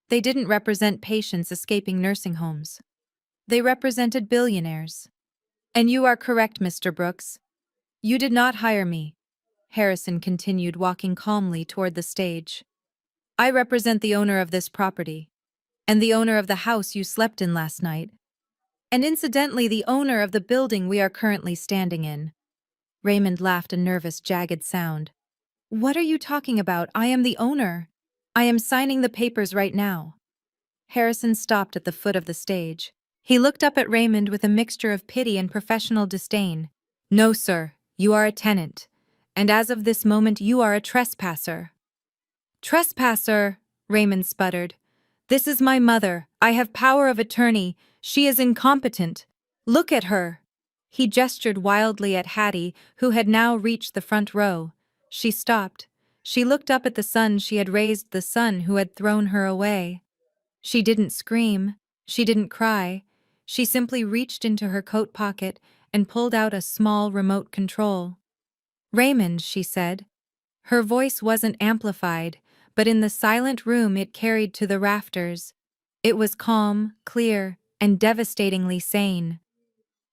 They didn't represent patients escaping nursing homes. They represented billionaires. "And you are correct, Mr. Brooks. You did not hire me," Harrison continued, walking calmly toward the stage. "I represent the owner of this property, and the owner of the house you slept in last night, and incidentally the owner of the building we are currently standing in." Raymond laughed, a nervous, jagged sound. "What are you talking about? I am the owner. I am signing the papers right now." Harrison stopped at the foot of the stage. He looked up at Raymond with a mixture of pity and professional disdain. "No, sir, you are a tenant. And as of this moment you are a trespasser." "Trespasser," Raymond sputtered. "This is my mother. I have power of attorney. She is incompetent. Look at her." He gestured wildly at Hattie, who had now reached the front row. She stopped. She looked up at the son she had raised, the son who had thrown her away. She didn't scream. She didn't cry. She simply reached into her coat pocket and pulled out a small remote control. "Raymond," she said. Her voice wasn't amplified, but in the silent room it carried to the rafters. It was calm, clear, and devastatingly sane.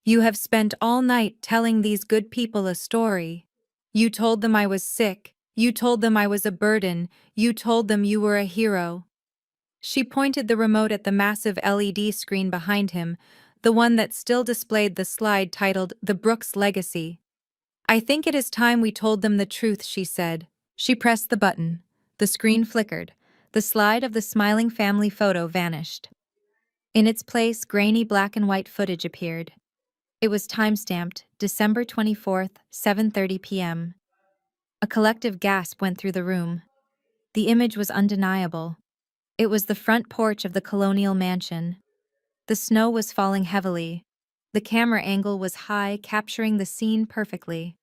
"You have spent all night telling these good people a story. You told them I was sick. You told them I was a burden. You told them you were a hero." She pointed the remote at the massive LED screen behind him, the one that still displayed the slide titled "The Brooks Legacy." "I think it is time we told them the truth," she said. She pressed the button. The screen flickered. The slide of the smiling family photo vanished. In its place, grainy black and white footage appeared. It was time-stamped, December 24th, 7:30 p.m. A collective gasp went through the room. The image was undeniable. It was the front porch of the colonial mansion. The snow was falling heavily. The camera angle was high, capturing the scene perfectly.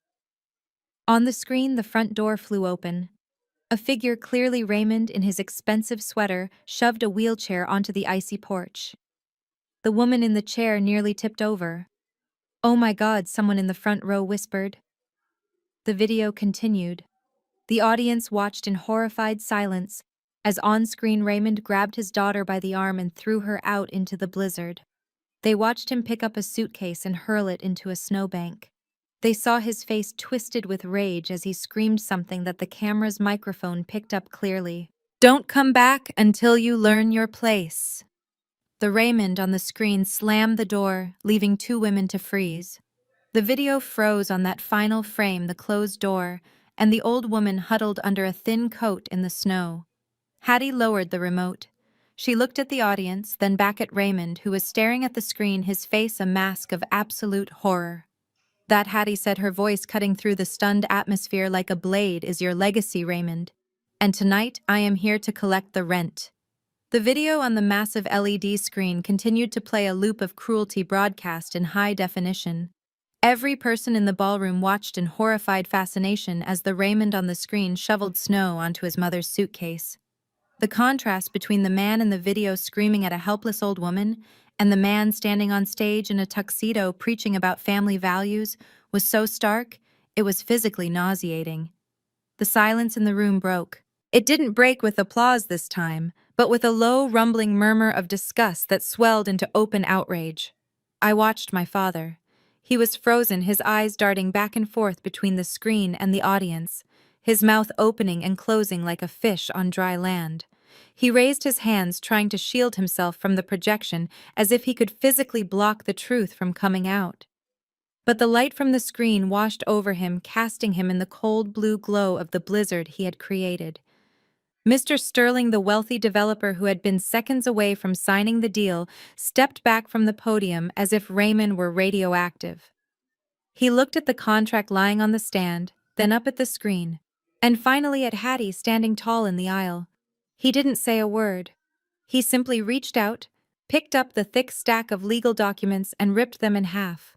On the screen, the front door flew open. A figure, clearly Raymond in his expensive sweater, shoved a wheelchair onto the icy porch. The woman in the chair nearly tipped over. "Oh my God," someone in the front row whispered. The video continued. The audience watched in horrified silence as on-screen Raymond grabbed his daughter by the arm and threw her out into the blizzard. They watched him pick up a suitcase and hurl it into a snowbank. They saw his face twisted with rage as he screamed something that the camera's microphone picked up clearly. "Don't come back until you learn your place." The Raymond on the screen slammed the door, leaving two women to freeze. The video froze on that final frame, the closed door, and the old woman huddled under a thin coat in the snow. Hattie lowered the remote. She looked at the audience, then back at Raymond, who was staring at the screen, his face a mask of absolute horror. "That," Hattie said, her voice cutting through the stunned atmosphere like a blade, "is your legacy, Raymond. And tonight, I am here to collect the rent." The video on the massive LED screen continued to play a loop of cruelty broadcast in high definition. Every person in the ballroom watched in horrified fascination as the Raymond on the screen shoveled snow onto his mother's suitcase. The contrast between the man in the video screaming at a helpless old woman and the man standing on stage in a tuxedo preaching about family values was so stark, it was physically nauseating. The silence in the room broke. It didn't break with applause this time, but with a low, rumbling murmur of disgust that swelled into open outrage. I watched my father. He was frozen, his eyes darting back and forth between the screen and the audience, his mouth opening and closing like a fish on dry land. He raised his hands, trying to shield himself from the projection, as if he could physically block the truth from coming out. But the light from the screen washed over him, casting him in the cold blue glow of the blizzard he had created. Mr. Sterling, the wealthy developer who had been seconds away from signing the deal, stepped back from the podium as if Raymond were radioactive. He looked at the contract lying on the stand, then up at the screen, and finally at Hattie standing tall in the aisle. He didn't say a word. He simply reached out, picked up the thick stack of legal documents, and ripped them in half.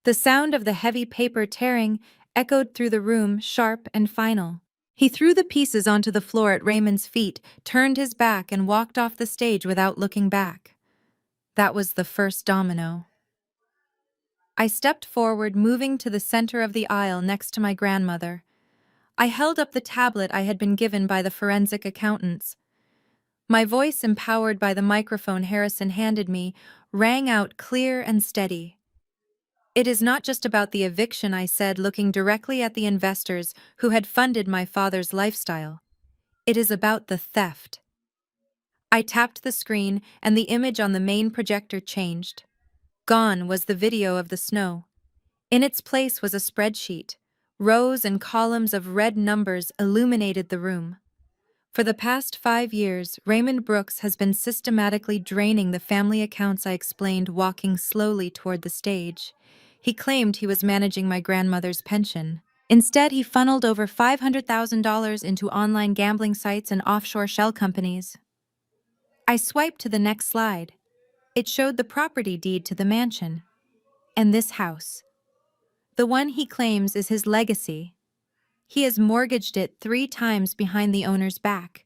The sound of the heavy paper tearing echoed through the room, sharp and final. He threw the pieces onto the floor at Raymond's feet, turned his back, and walked off the stage without looking back. That was the first domino. I stepped forward, moving to the center of the aisle next to my grandmother. I held up the tablet I had been given by the forensic accountants. My voice, empowered by the microphone Harrison handed me, rang out clear and steady. "It is not just about the eviction," I said, looking directly at the investors who had funded my father's lifestyle. "It is about the theft." I tapped the screen, and the image on the main projector changed. Gone was the video of the snow. In its place was a spreadsheet. Rows and columns of red numbers illuminated the room. For the past 5 years, Raymond Brooks has been systematically draining the family accounts, I explained, walking slowly toward the stage. He claimed he was managing my grandmother's pension. Instead, he funneled over $500,000 into online gambling sites and offshore shell companies. I swiped to the next slide. It showed the property deed to the mansion. And this house. The one he claims is his legacy. He has mortgaged it 3 times behind the owner's back.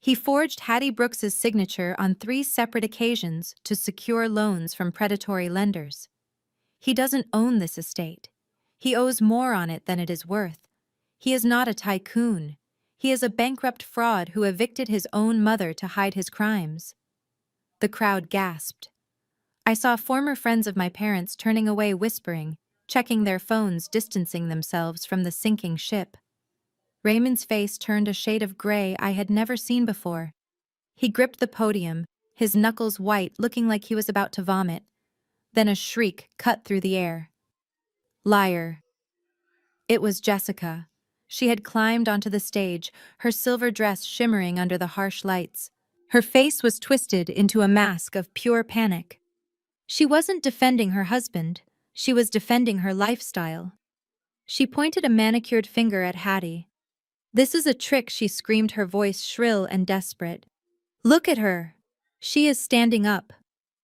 He forged Hattie Brooks's signature on 3 separate occasions to secure loans from predatory lenders. He doesn't own this estate. He owes more on it than it is worth. He is not a tycoon. He is a bankrupt fraud who evicted his own mother to hide his crimes. The crowd gasped. I saw former friends of my parents turning away whispering, checking their phones, distancing themselves from the sinking ship. Raymond's face turned a shade of gray I had never seen before. He gripped the podium, his knuckles white, looking like he was about to vomit. Then a shriek cut through the air. Liar. It was Jessica. She had climbed onto the stage, her silver dress shimmering under the harsh lights. Her face was twisted into a mask of pure panic. She wasn't defending her husband. She was defending her lifestyle. She pointed a manicured finger at Hattie. "This is a trick," she screamed, her voice shrill and desperate. "Look at her. She is standing up.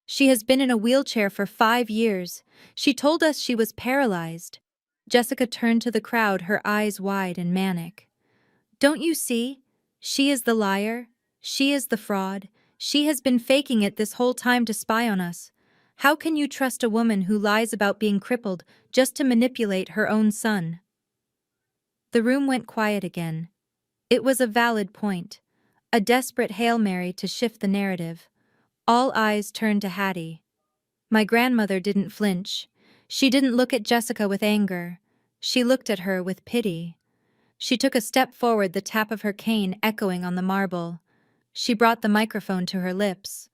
She has been in a wheelchair for 5 years. She told us she was paralyzed." Jessica turned to the crowd, her eyes wide and manic. "Don't you see? She is the liar. She is the fraud. She has been faking it this whole time to spy on us. How can you trust a woman who lies about being crippled just to manipulate her own son?" The room went quiet again. It was a valid point, a desperate Hail Mary to shift the narrative. All eyes turned to Hattie. My grandmother didn't flinch. She didn't look at Jessica with anger. She looked at her with pity. She took a step forward, the tap of her cane echoing on the marble. She brought the microphone to her lips.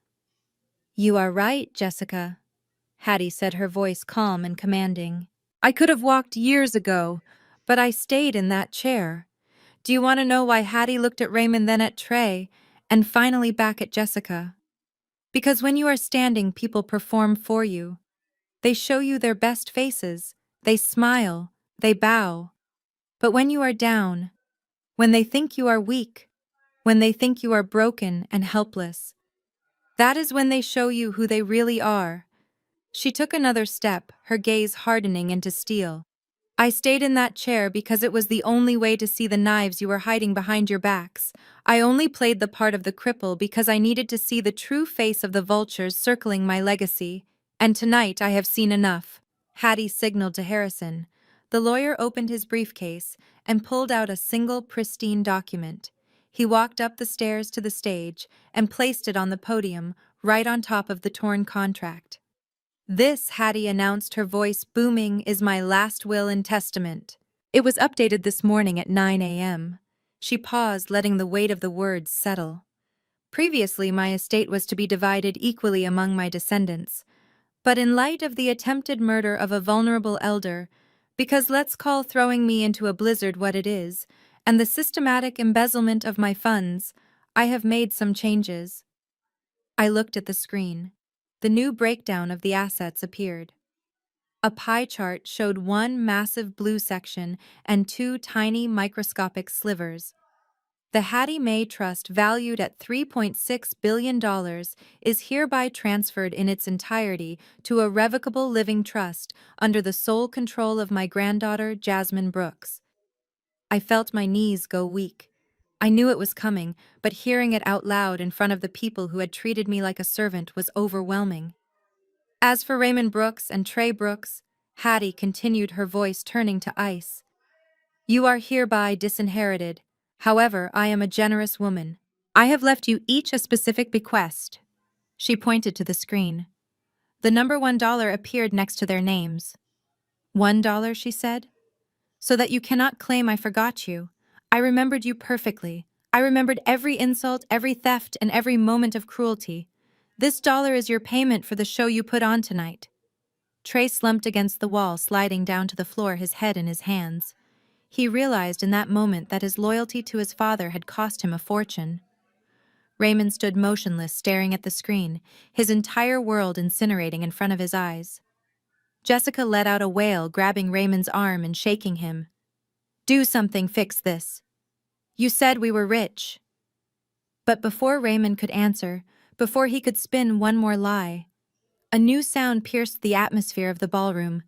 "You are right, Jessica," Hattie said, her voice calm and commanding. "I could have walked years ago, but I stayed in that chair." Do you want to know why Hattie looked at Raymond, then at Trey, and finally back at Jessica? Because when you are standing, people perform for you. They show you their best faces. They smile. They bow. But when you are down, when they think you are weak, when they think you are broken and helpless, that is when they show you who they really are. She took another step, her gaze hardening into steel. "I stayed in that chair because it was the only way to see the knives you were hiding behind your backs. I only played the part of the cripple because I needed to see the true face of the vultures circling my legacy. And tonight I have seen enough." Hattie signaled to Harrison. The lawyer opened his briefcase and pulled out a single pristine document. He walked up the stairs to the stage and placed it on the podium, right on top of the torn contract. "This," Hattie announced, her voice booming, "is my last will and testament." It was updated this morning at 9 a.m. She paused, letting the weight of the words settle. "Previously, my estate was to be divided equally among my descendants. But in light of the attempted murder of a vulnerable elder, because let's call throwing me into a blizzard what it is, and the systematic embezzlement of my funds, I have made some changes." I looked at the screen. The new breakdown of the assets appeared. A pie chart showed one massive blue section and 2 tiny microscopic slivers. The Hattie Mae Trust, valued at $3.6 billion, is hereby transferred in its entirety to a revocable living trust under the sole control of my granddaughter, Jasmine Brooks. I felt my knees go weak. I knew it was coming, but hearing it out loud in front of the people who had treated me like a servant was overwhelming. "As for Raymond Brooks and Trey Brooks," Hattie continued, her voice turning to ice, "you are hereby disinherited. However, I am a generous woman. I have left you each a specific bequest." She pointed to the screen. The number $1 appeared next to their names. $1, she said. "So that you cannot claim I forgot you. I remembered you perfectly. I remembered every insult, every theft, and every moment of cruelty. This dollar is your payment for the show you put on tonight." Trey slumped against the wall, sliding down to the floor, his head in his hands. He realized in that moment that his loyalty to his father had cost him a fortune. Raymond stood motionless, staring at the screen, his entire world incinerating in front of his eyes. Jessica let out a wail, grabbing Raymond's arm and shaking him. "Do something, fix this. You said we were rich." But before Raymond could answer, before he could spin one more lie, a new sound pierced the atmosphere of the ballroom.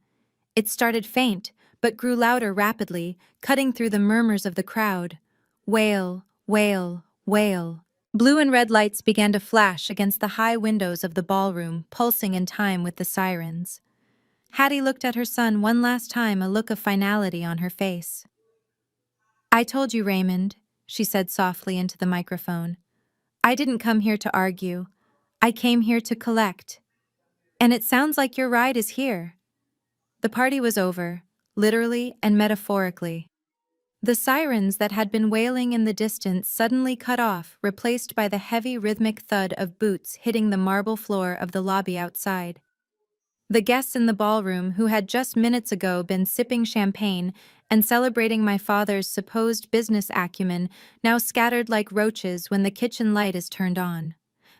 It started faint, but grew louder rapidly, cutting through the murmurs of the crowd. Wail, wail, wail. Blue and red lights began to flash against the high windows of the ballroom, pulsing in time with the sirens. Hattie looked at her son one last time, a look of finality on her face. "I told you, Raymond," she said softly into the microphone. "I didn't come here to argue. I came here to collect. And it sounds like your ride is here." The party was over, literally and metaphorically. The sirens that had been wailing in the distance suddenly cut off, replaced by the heavy rhythmic thud of boots hitting the marble floor of the lobby outside. The guests in the ballroom, who had just minutes ago been sipping champagne and celebrating my father's supposed business acumen, now scattered like roaches when the kitchen light is turned on.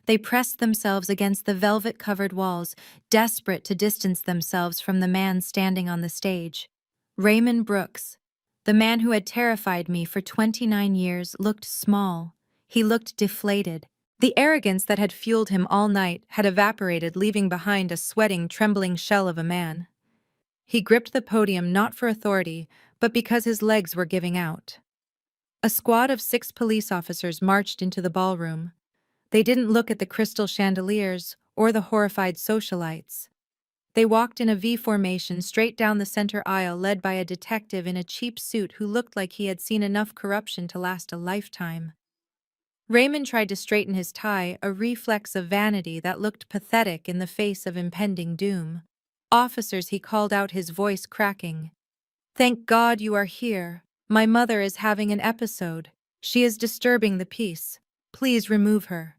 They pressed themselves against the velvet-covered walls, desperate to distance themselves from the man standing on the stage. Raymond Brooks, the man who had terrified me for 29 years, looked small. He looked deflated. The arrogance that had fueled him all night had evaporated, leaving behind a sweating, trembling shell of a man. He gripped the podium not for authority, but because his legs were giving out. A squad of 6 police officers marched into the ballroom. They didn't look at the crystal chandeliers or the horrified socialites. They walked in a V formation straight down the center aisle, led by a detective in a cheap suit who looked like he had seen enough corruption to last a lifetime. Raymond tried to straighten his tie, a reflex of vanity that looked pathetic in the face of impending doom. "Officers," he called out, his voice cracking. "Thank God you are here. My mother is having an episode. She is disturbing the peace. Please remove her."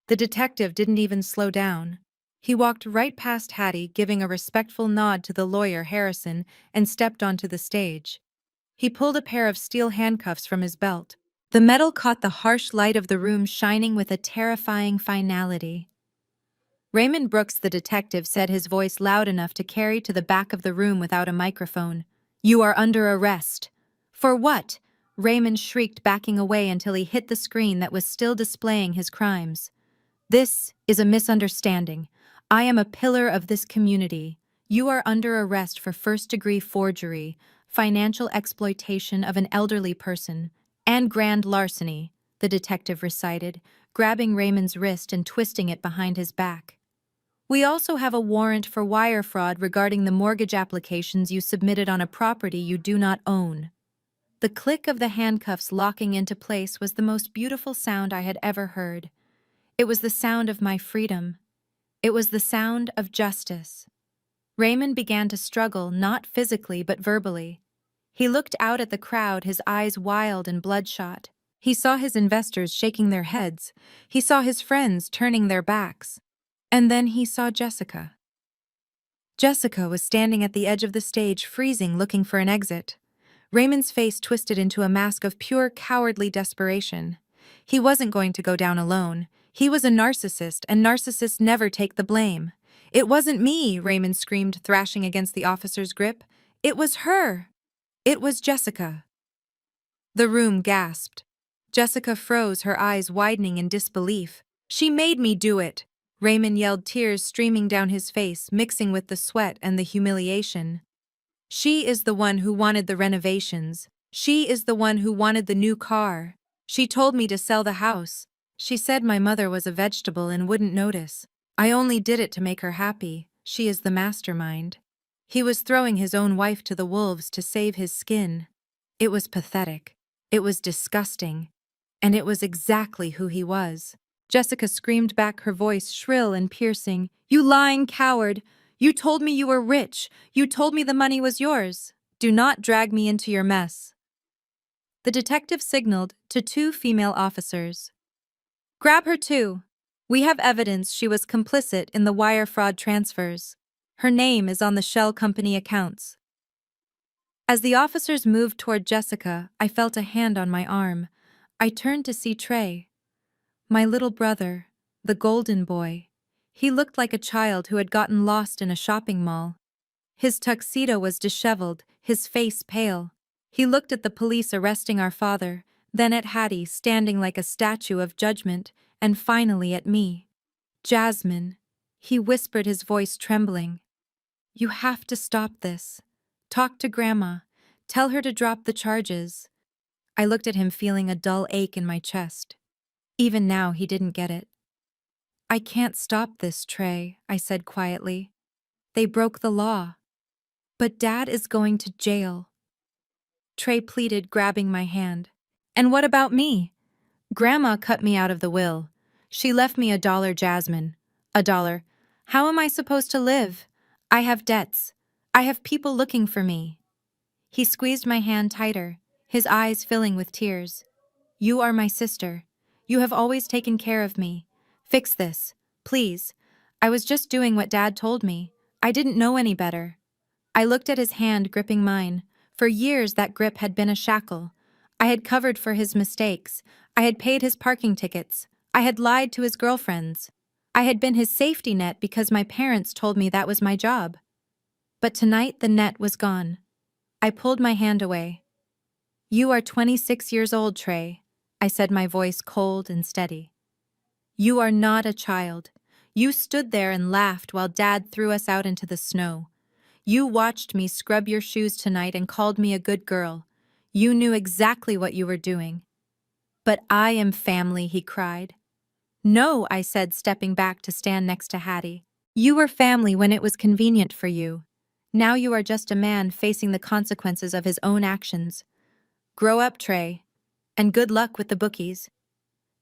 The detective didn't even slow down. He walked right past Hattie, giving a respectful nod to the lawyer, Harrison, and stepped onto the stage. He pulled a pair of steel handcuffs from his belt. The metal caught the harsh light of the room, shining with a terrifying finality. Raymond Brooks, the detective, said, his voice loud enough to carry to the back of the room without a microphone. "You are under arrest." "For what?" Raymond shrieked, backing away until he hit the screen that was still displaying his crimes. "This is a misunderstanding. I am a pillar of this community. You are under arrest for first-degree forgery, financial exploitation of an elderly person, and grand larceny," the detective recited, grabbing Raymond's wrist and twisting it behind his back. "We also have a warrant for wire fraud regarding the mortgage applications you submitted on a property you do not own." The click of the handcuffs locking into place was the most beautiful sound I had ever heard. It was the sound of my freedom. It was the sound of justice. Raymond began to struggle, not physically but verbally. He looked out at the crowd, his eyes wild and bloodshot. He saw his investors shaking their heads. He saw his friends turning their backs. And then he saw Jessica. Jessica was standing at the edge of the stage, freezing, looking for an exit. Raymond's face twisted into a mask of pure, cowardly desperation. He wasn't going to go down alone. He was a narcissist, and narcissists never take the blame. "It wasn't me," Raymond screamed, thrashing against the officer's grip. "It was her. It was Jessica." The room gasped. Jessica froze, her eyes widening in disbelief. "She made me do it," Raymond yelled, tears streaming down his face, mixing with the sweat and the humiliation. "She is the one who wanted the renovations. She is the one who wanted the new car. She told me to sell the house. She said my mother was a vegetable and wouldn't notice. I only did it to make her happy. She is the mastermind." He was throwing his own wife to the wolves to save his skin. It was pathetic. It was disgusting. And it was exactly who he was. Jessica screamed back, her voice shrill and piercing. "You lying coward! You told me you were rich. You told me the money was yours. Do not drag me into your mess." The detective signaled to 2 female officers. "Grab her too. We have evidence she was complicit in the wire fraud transfers. Her name is on the shell company accounts." As the officers moved toward Jessica, I felt a hand on my arm. I turned to see Trey. My little brother, the golden boy. He looked like a child who had gotten lost in a shopping mall. His tuxedo was disheveled, his face pale. He looked at the police arresting our father, then at Hattie standing like a statue of judgment, and finally at me. Jasmine, he whispered, his voice trembling. You have to stop this. Talk to Grandma. Tell her to drop the charges. I looked at him, feeling a dull ache in my chest. Even now, he didn't get it. I can't stop this, Trey, I said quietly. They broke the law. But Dad is going to jail. Trey pleaded, grabbing my hand. And what about me? Grandma cut me out of the will. She left me $1, Jasmine. $1. How am I supposed to live? I have debts. I have people looking for me. He squeezed my hand tighter, his eyes filling with tears. You are my sister. You have always taken care of me. Fix this, please. I was just doing what Dad told me. I didn't know any better. I looked at his hand gripping mine. For years that grip had been a shackle. I had covered for his mistakes. I had paid his parking tickets. I had lied to his girlfriends. I had been his safety net because my parents told me that was my job. But tonight the net was gone. I pulled my hand away. You are 26 years old, Trey, I said, my voice cold and steady. You are not a child. You stood there and laughed while Dad threw us out into the snow. You watched me scrub your shoes tonight and called me a good girl. You knew exactly what you were doing. But I am family, he cried. No, I said, stepping back to stand next to Hattie. You were family when it was convenient for you. Now you are just a man facing the consequences of his own actions. Grow up, Trey. And good luck with the bookies.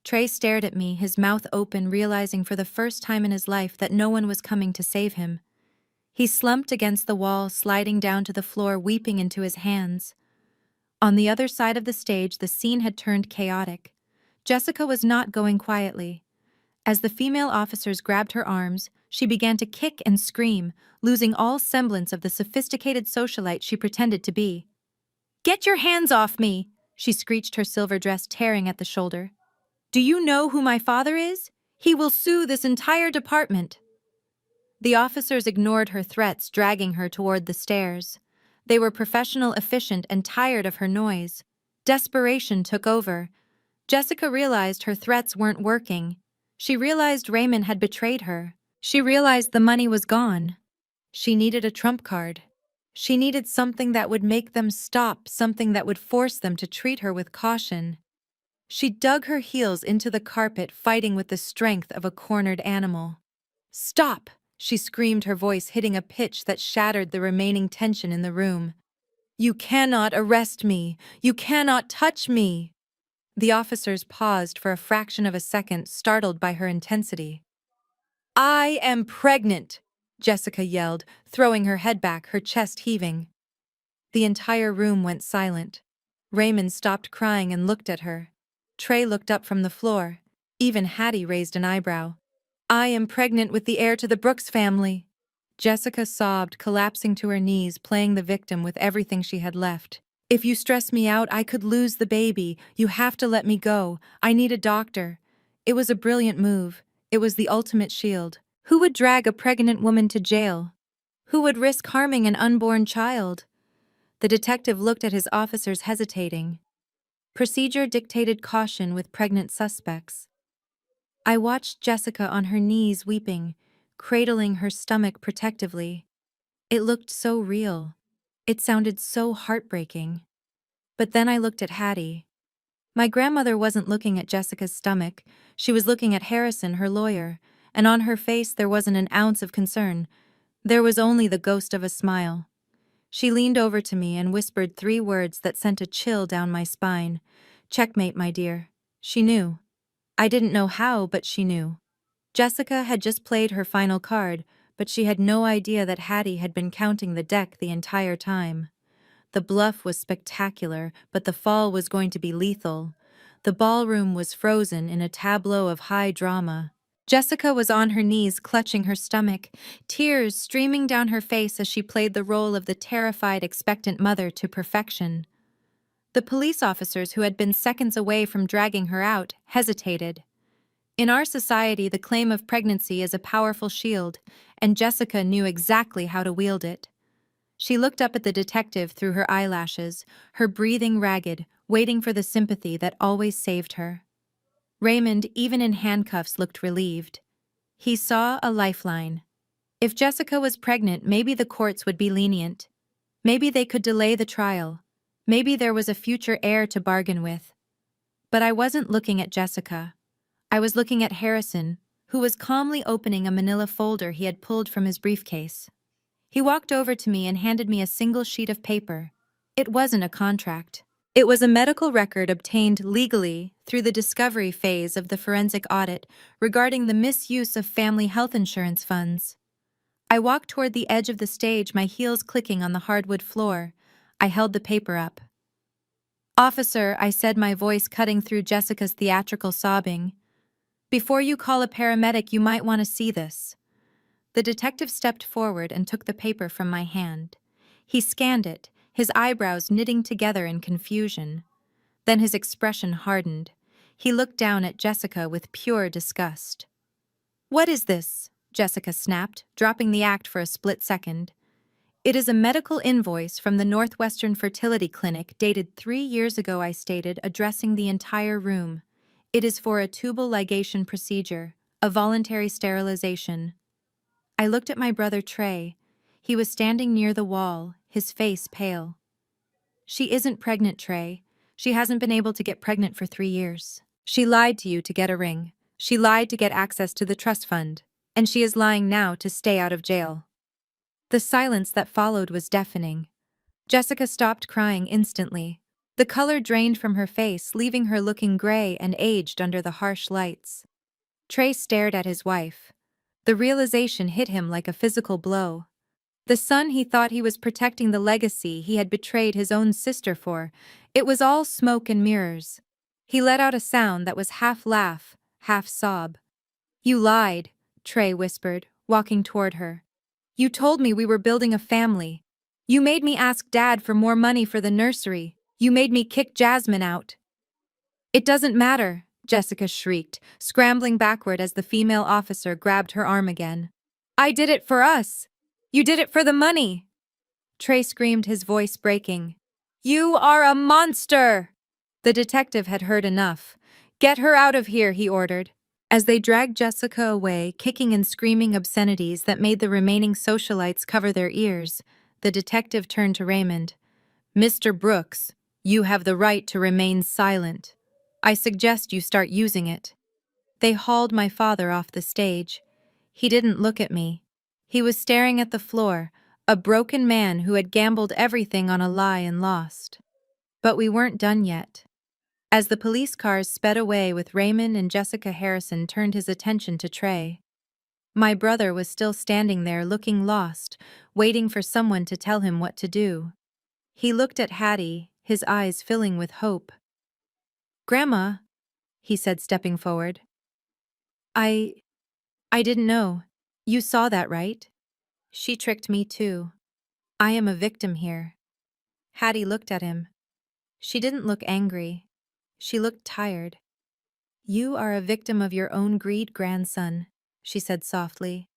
Trey stared at me, his mouth open, realizing for the first time in his life that no one was coming to save him. He slumped against the wall, sliding down to the floor, weeping into his hands. On the other side of the stage, the scene had turned chaotic. Jessica was not going quietly. As the female officers grabbed her arms, she began to kick and scream, losing all semblance of the sophisticated socialite she pretended to be. Get your hands off me, she screeched, her silver dress tearing at the shoulder. Do you know who my father is? He will sue this entire department. The officers ignored her threats, dragging her toward the stairs. They were professional, efficient, and tired of her noise. Desperation took over. Jessica realized her threats weren't working. She realized Raymond had betrayed her. She realized the money was gone. She needed a trump card. She needed something that would make them stop, something that would force them to treat her with caution. She dug her heels into the carpet, fighting with the strength of a cornered animal. Stop! She screamed, her voice hitting a pitch that shattered the remaining tension in the room. You cannot arrest me! You cannot touch me! The officers paused for a fraction of a second, startled by her intensity. I am pregnant! Jessica yelled, throwing her head back, her chest heaving. The entire room went silent. Raymond stopped crying and looked at her. Trey looked up from the floor. Even Hattie raised an eyebrow. I am pregnant with the heir to the Brooks family. Jessica sobbed, collapsing to her knees, playing the victim with everything she had left. If you stress me out, I could lose the baby. You have to let me go. I need a doctor. It was a brilliant move. It was the ultimate shield. Who would drag a pregnant woman to jail? Who would risk harming an unborn child? The detective looked at his officers, hesitating. Procedure dictated caution with pregnant suspects. I watched Jessica on her knees, weeping, cradling her stomach protectively. It looked so real. It sounded so heartbreaking. But then I looked at Hattie. My grandmother wasn't looking at Jessica's stomach. She was looking at Harrison, her lawyer, and on her face there wasn't an ounce of concern. There was only the ghost of a smile. She leaned over to me and whispered 3 words that sent a chill down my spine. Checkmate, my dear. She knew. I didn't know how, but she knew. Jessica had just played her final card, but she had no idea that Hattie had been counting the deck the entire time. The bluff was spectacular, but the fall was going to be lethal. The ballroom was frozen in a tableau of high drama. Jessica was on her knees clutching her stomach, tears streaming down her face as she played the role of the terrified, expectant mother to perfection. The police officers who had been seconds away from dragging her out hesitated. In our society, the claim of pregnancy is a powerful shield, and Jessica knew exactly how to wield it. She looked up at the detective through her eyelashes, her breathing ragged, waiting for the sympathy that always saved her. Raymond, even in handcuffs, looked relieved. He saw a lifeline. If Jessica was pregnant, maybe the courts would be lenient. Maybe they could delay the trial. Maybe there was a future heir to bargain with. But I wasn't looking at Jessica. I was looking at Harrison, who was calmly opening a manila folder he had pulled from his briefcase. He walked over to me and handed me a single sheet of paper. It wasn't a contract. It was a medical record obtained legally through the discovery phase of the forensic audit regarding the misuse of family health insurance funds. I walked toward the edge of the stage, my heels clicking on the hardwood floor. I held the paper up. "Officer," I said, my voice cutting through Jessica's theatrical sobbing. "Before you call a paramedic, you might want to see this." The detective stepped forward and took the paper from my hand. He scanned it, his eyebrows knitting together in confusion. Then his expression hardened. He looked down at Jessica with pure disgust. "What is this?" Jessica snapped, dropping the act for a split second. "It is a medical invoice from the Northwestern Fertility Clinic dated 3 years ago," I stated, addressing the entire room. "It is for a tubal ligation procedure, a voluntary sterilization." I looked at my brother Trey. He was standing near the wall, his face pale. "She isn't pregnant, Trey. She hasn't been able to get pregnant for 3 years. She lied to you to get a ring. She lied to get access to the trust fund. And she is lying now to stay out of jail." The silence that followed was deafening. Jessica stopped crying instantly. The color drained from her face, leaving her looking gray and aged under the harsh lights. Trey stared at his wife. The realization hit him like a physical blow. The son he thought he was protecting, the legacy he had betrayed his own sister for, it was all smoke and mirrors. He let out a sound that was half laugh, half sob. "You lied," Trey whispered, walking toward her. "You told me we were building a family. You made me ask Dad for more money for the nursery. You made me kick Jasmine out." "It doesn't matter," Jessica shrieked, scrambling backward as the female officer grabbed her arm again. "I did it for us. You did it for the money." Trey screamed, his voice breaking. "You are a monster!" The detective had heard enough. "Get her out of here," he ordered. As they dragged Jessica away, kicking and screaming obscenities that made the remaining socialites cover their ears, the detective turned to Raymond. "Mr. Brooks, you have the right to remain silent. I suggest you start using it." They hauled my father off the stage. He didn't look at me. He was staring at the floor, a broken man who had gambled everything on a lie and lost. But we weren't done yet. As the police cars sped away with Raymond and Jessica, Harrison turned his attention to Trey. My brother was still standing there looking lost, waiting for someone to tell him what to do. He looked at Hattie, his eyes filling with hope. "Grandma," he said, stepping forward. I didn't know. You saw that, right? She tricked me too. I am a victim here." Hattie looked at him. She didn't look angry. She looked tired. "You are a victim of your own greed, grandson," she said softly.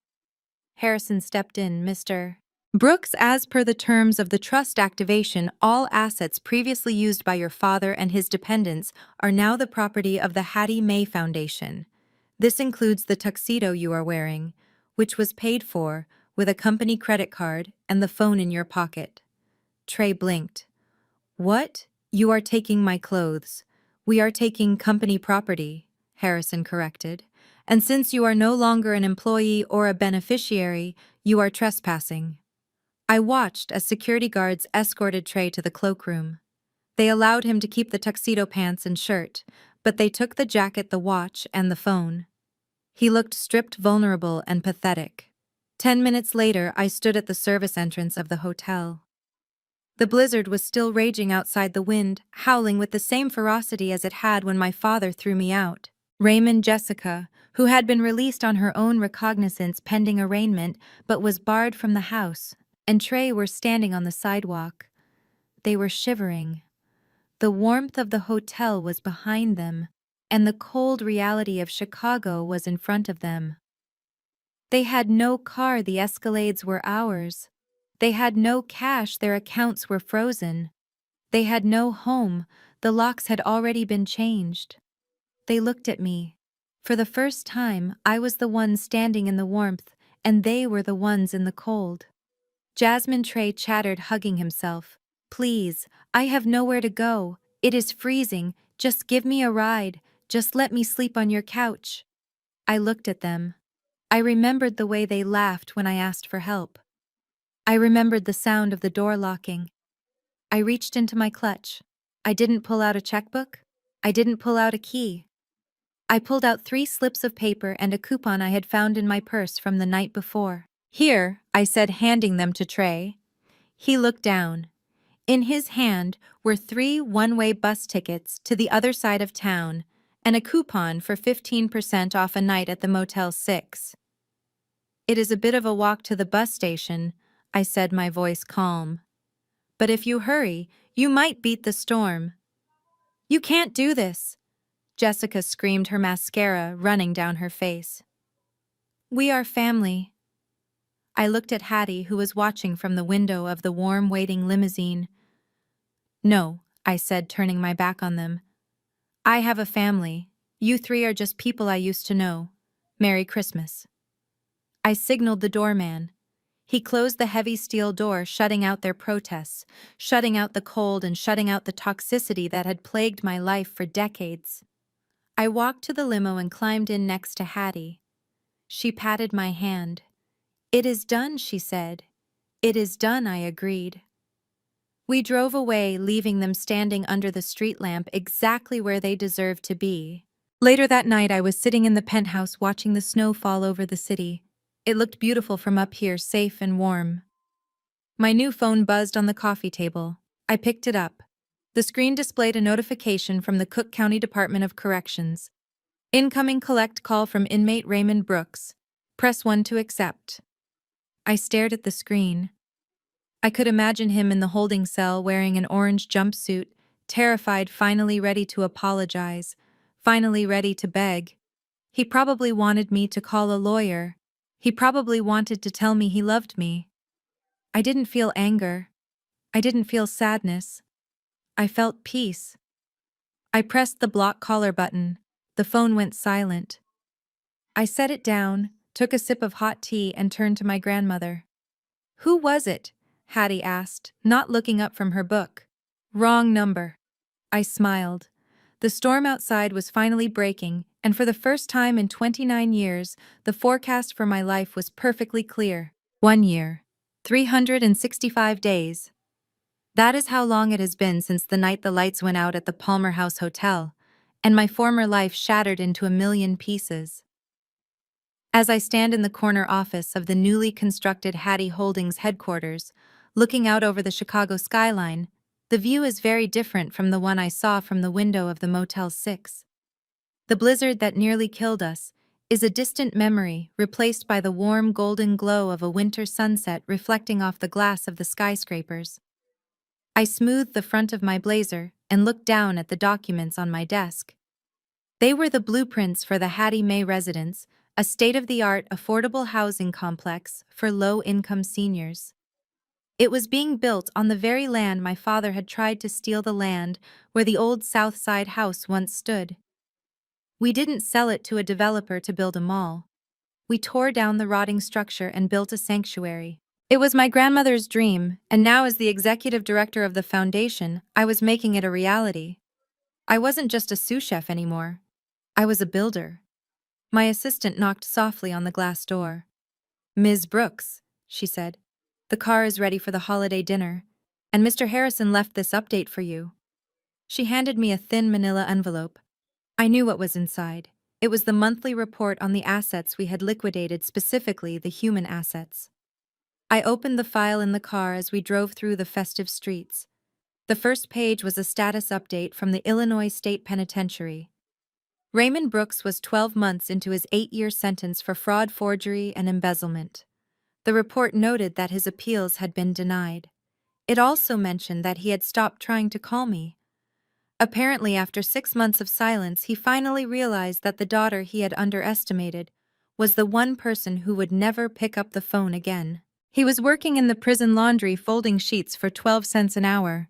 Harrison stepped in. "Mr. Brooks, as per the terms of the trust activation, all assets previously used by your father and his dependents are now the property of the Hattie Mae Foundation. This includes the tuxedo you are wearing, which was paid for with a company credit card and the phone in your pocket." Trey blinked. "What? You are taking my clothes. We are taking company property," Harrison corrected. "And since you are no longer an employee or a beneficiary, you are trespassing." I watched as security guards escorted Trey to the cloakroom. They allowed him to keep the tuxedo pants and shirt, but they took the jacket, the watch, and the phone. He looked stripped, vulnerable, and pathetic. 10 minutes later, I stood at the service entrance of the hotel. The blizzard was still raging outside, the wind howling with the same ferocity as it had when my father threw me out. Raymond Jessica, who had been released on her own recognizance pending arraignment but was barred from the house, and Trey were standing on the sidewalk. They were shivering. The warmth of the hotel was behind them, and the cold reality of Chicago was in front of them. They had no car, the Escalades were ours. They had no cash, their accounts were frozen. They had no home, the locks had already been changed. They looked at me. For the first time, I was the one standing in the warmth, and they were the ones in the cold. Jasmine Trey chattered, hugging himself. "Please, I have nowhere to go. It is freezing. Just give me a ride. Just let me sleep on your couch." I looked at them. I remembered the way they laughed when I asked for help. I remembered the sound of the door locking. I reached into my clutch. I didn't pull out a checkbook. I didn't pull out a key. I pulled out 3 slips of paper and a coupon I had found in my purse from the night before. "Here," I said, handing them to Trey. He looked down. In his hand were 3 one-way bus tickets to the other side of town and a coupon for 15% off a night at the Motel 6. "It is a bit of a walk to the bus station," I said, my voice calm. "But if you hurry, you might beat the storm." "You can't do this," Jessica screamed, her mascara running down her face. "We are family." I looked at Hattie, who was watching from the window of the warm, waiting limousine. "No," I said, turning my back on them. "I have a family. You 3 are just people I used to know. Merry Christmas." I signaled the doorman. He closed the heavy steel door, shutting out their protests, shutting out the cold and shutting out the toxicity that had plagued my life for decades. I walked to the limo and climbed in next to Hattie. She patted my hand. "It is done," she said. "It is done," I agreed. We drove away, leaving them standing under the street lamp exactly where they deserved to be. Later that night, I was sitting in the penthouse watching the snow fall over the city. It looked beautiful from up here, safe and warm. My new phone buzzed on the coffee table. I picked it up. The screen displayed a notification from the Cook County Department of Corrections. "Incoming collect call from inmate Raymond Brooks. Press 1 to accept." I stared at the screen. I could imagine him in the holding cell wearing an orange jumpsuit, terrified, finally ready to apologize, finally ready to beg. He probably wanted me to call a lawyer. He probably wanted to tell me he loved me. I didn't feel anger. I didn't feel sadness. I felt peace. I pressed the block caller button. The phone went silent. I set it down, took a sip of hot tea, and turned to my grandmother. "Who was it?" Hattie asked, not looking up from her book. "Wrong number." I smiled. The storm outside was finally breaking, and for the first time in 29 years, the forecast for my life was perfectly clear. 1 year. 365 days. That is how long it has been since the night the lights went out at the Palmer House Hotel, and my former life shattered into a million pieces. As I stand in the corner office of the newly constructed Hattie Holdings headquarters, looking out over the Chicago skyline, the view is very different from the one I saw from the window of the Motel 6. The blizzard that nearly killed us is a distant memory, replaced by the warm golden glow of a winter sunset reflecting off the glass of the skyscrapers. I smoothed the front of my blazer and looked down at the documents on my desk. They were the blueprints for the Hattie May residence, a state-of-the-art affordable housing complex for low-income seniors. It was being built on the very land my father had tried to steal, the land where the old South Side house once stood. We didn't sell it to a developer to build a mall. We tore down the rotting structure and built a sanctuary. It was my grandmother's dream, and now as the executive director of the foundation, I was making it a reality. I wasn't just a sous chef anymore. I was a builder. My assistant knocked softly on the glass door. "Ms. Brooks," she said, "the car is ready for the holiday dinner, and Mr. Harrison left this update for you." She handed me a thin manila envelope. I knew what was inside. It was the monthly report on the assets we had liquidated, specifically the human assets. I opened the file in the car as we drove through the festive streets. The first page was a status update from the Illinois State Penitentiary. Raymond Brooks was 12 months into his 8-year sentence for fraud, forgery, and embezzlement. The report noted that his appeals had been denied. It also mentioned that he had stopped trying to call me. Apparently, after 6 months of silence, he finally realized that the daughter he had underestimated was the one person who would never pick up the phone again. He was working in the prison laundry folding sheets for 12 cents an hour.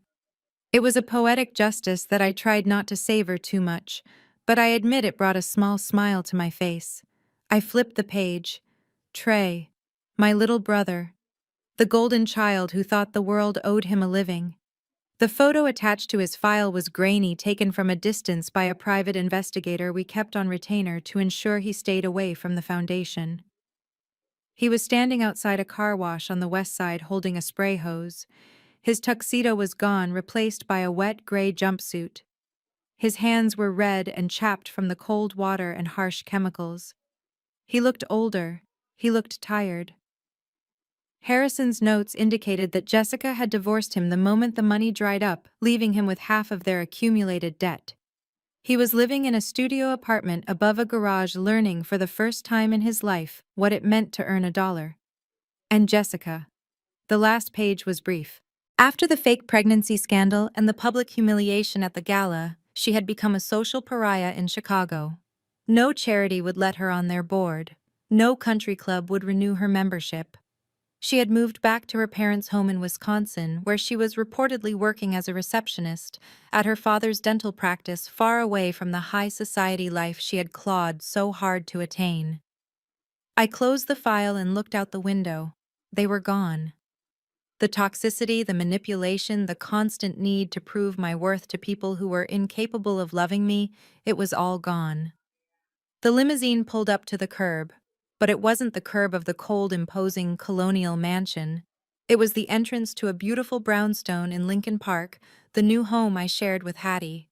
It was a poetic justice that I tried not to savor too much, but I admit it brought a small smile to my face. I flipped the page. Trey, my little brother, the golden child who thought the world owed him a living. The photo attached to his file was grainy, taken from a distance by a private investigator we kept on retainer to ensure he stayed away from the foundation. He was standing outside a car wash on the west side holding a spray hose. His tuxedo was gone, replaced by a wet gray jumpsuit. His hands were red and chapped from the cold water and harsh chemicals. He looked older. He looked tired. Harrison's notes indicated that Jessica had divorced him the moment the money dried up, leaving him with half of their accumulated debt. He was living in a studio apartment above a garage, learning for the first time in his life what it meant to earn $1. And Jessica. The last page was brief. After the fake pregnancy scandal and the public humiliation at the gala, she had become a social pariah in Chicago. No charity would let her on their board. No country club would renew her membership. She had moved back to her parents' home in Wisconsin, where she was reportedly working as a receptionist at her father's dental practice, far away from the high society life she had clawed so hard to attain. I closed the file and looked out the window. They were gone. The toxicity, the manipulation, the constant need to prove my worth to people who were incapable of loving me, it was all gone. The limousine pulled up to the curb, but it wasn't the curb of the cold, imposing colonial mansion. It was the entrance to a beautiful brownstone in Lincoln Park, the new home I shared with Hattie.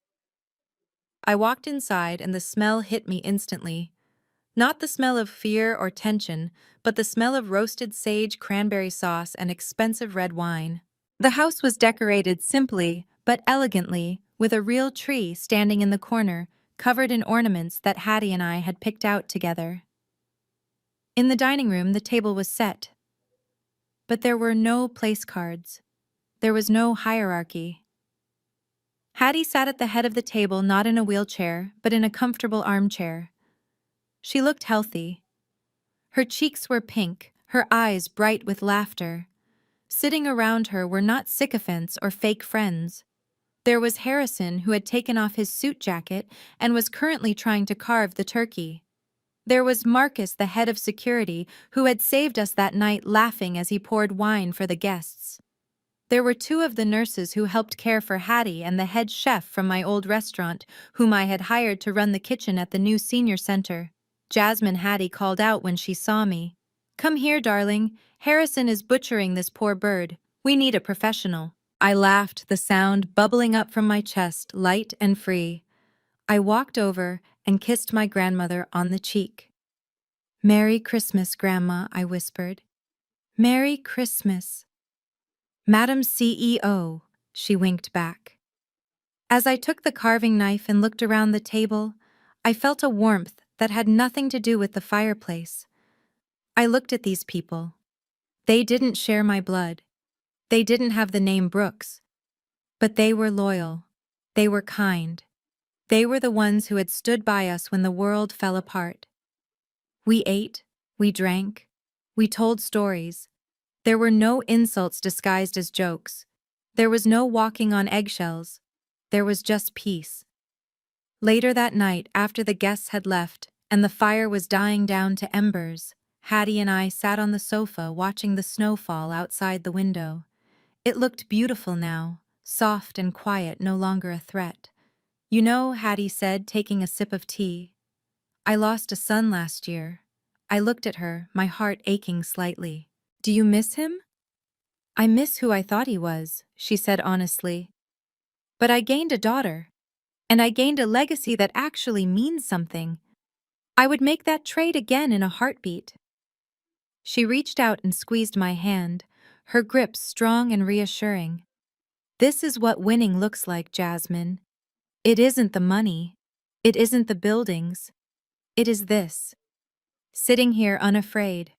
I walked inside and the smell hit me instantly. Not the smell of fear or tension, but the smell of roasted sage, cranberry sauce, and expensive red wine. The house was decorated simply, but elegantly, with a real tree standing in the corner, covered in ornaments that Hattie and I had picked out together. In the dining room, the table was set. But there were no place cards. There was no hierarchy. Hattie sat at the head of the table, not in a wheelchair, but in a comfortable armchair. She looked healthy. Her cheeks were pink, her eyes bright with laughter. Sitting around her were not sycophants or fake friends. There was Harrison, who had taken off his suit jacket and was currently trying to carve the turkey. There was Marcus, the head of security, who had saved us that night, laughing as he poured wine for the guests. There were 2 of the nurses who helped care for Hattie and the head chef from my old restaurant, whom I had hired to run the kitchen at the new senior center. Jasmine, Hattie called out when she saw me. "Come here, darling. Harrison is butchering this poor bird. We need a professional." I laughed, the sound bubbling up from my chest, light and free. I walked over and kissed my grandmother on the cheek. "Merry Christmas, Grandma," I whispered. "Merry Christmas." "Madam CEO," she winked back. As I took the carving knife and looked around the table, I felt a warmth that had nothing to do with the fireplace. I looked at these people. They didn't share my blood. They didn't have the name Brooks. But they were loyal. They were kind. They were the ones who had stood by us when the world fell apart. We ate, we drank, we told stories. There were no insults disguised as jokes. There was no walking on eggshells. There was just peace. Later that night, after the guests had left and the fire was dying down to embers, Hattie and I sat on the sofa watching the snow fall outside the window. It looked beautiful now, soft and quiet, no longer a threat. "You know," Hattie said, taking a sip of tea, "I lost a son last year." I looked at her, my heart aching slightly. "Do you miss him?" "I miss who I thought he was," she said honestly. "But I gained a daughter. And I gained a legacy that actually means something. I would make that trade again in a heartbeat." She reached out and squeezed my hand, her grip strong and reassuring. "This is what winning looks like, Jasmine. It isn't the money. It isn't the buildings. It is this. Sitting here unafraid.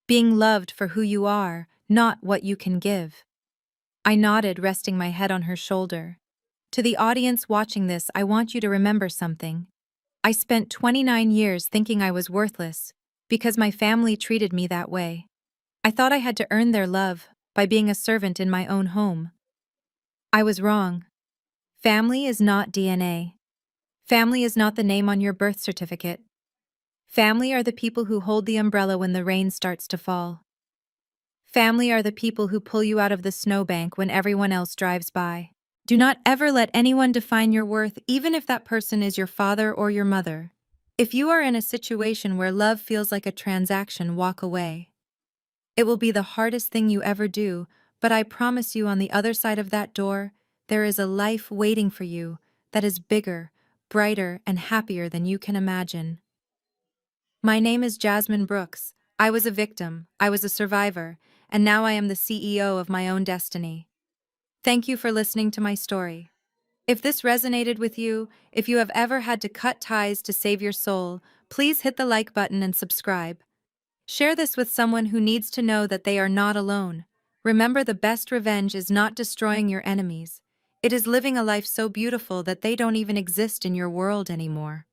Being loved for who you are, not what you can give. I nodded, resting my head on her shoulder. To the audience watching this, I want you to remember something. I spent 29 years thinking I was worthless because my family treated me that way. I thought I had to earn their love by being a servant in my own home. I was wrong. Family is not DNA. Family is not the name on your birth certificate. Family are the people who hold the umbrella when the rain starts to fall. Family are the people who pull you out of the snowbank when everyone else drives by. Do not ever let anyone define your worth, even if that person is your father or your mother. If you are in a situation where love feels like a transaction, walk away. It will be the hardest thing you ever do, but I promise you on the other side of that door, there is a life waiting for you that is bigger, brighter, and happier than you can imagine. My name is Jasmine Brooks. I was a victim, I was a survivor, and now I am the CEO of my own destiny. Thank you for listening to my story. If this resonated with you, if you have ever had to cut ties to save your soul, please hit the like button and subscribe. Share this with someone who needs to know that they are not alone. Remember, the best revenge is not destroying your enemies. It is living a life so beautiful that they don't even exist in your world anymore.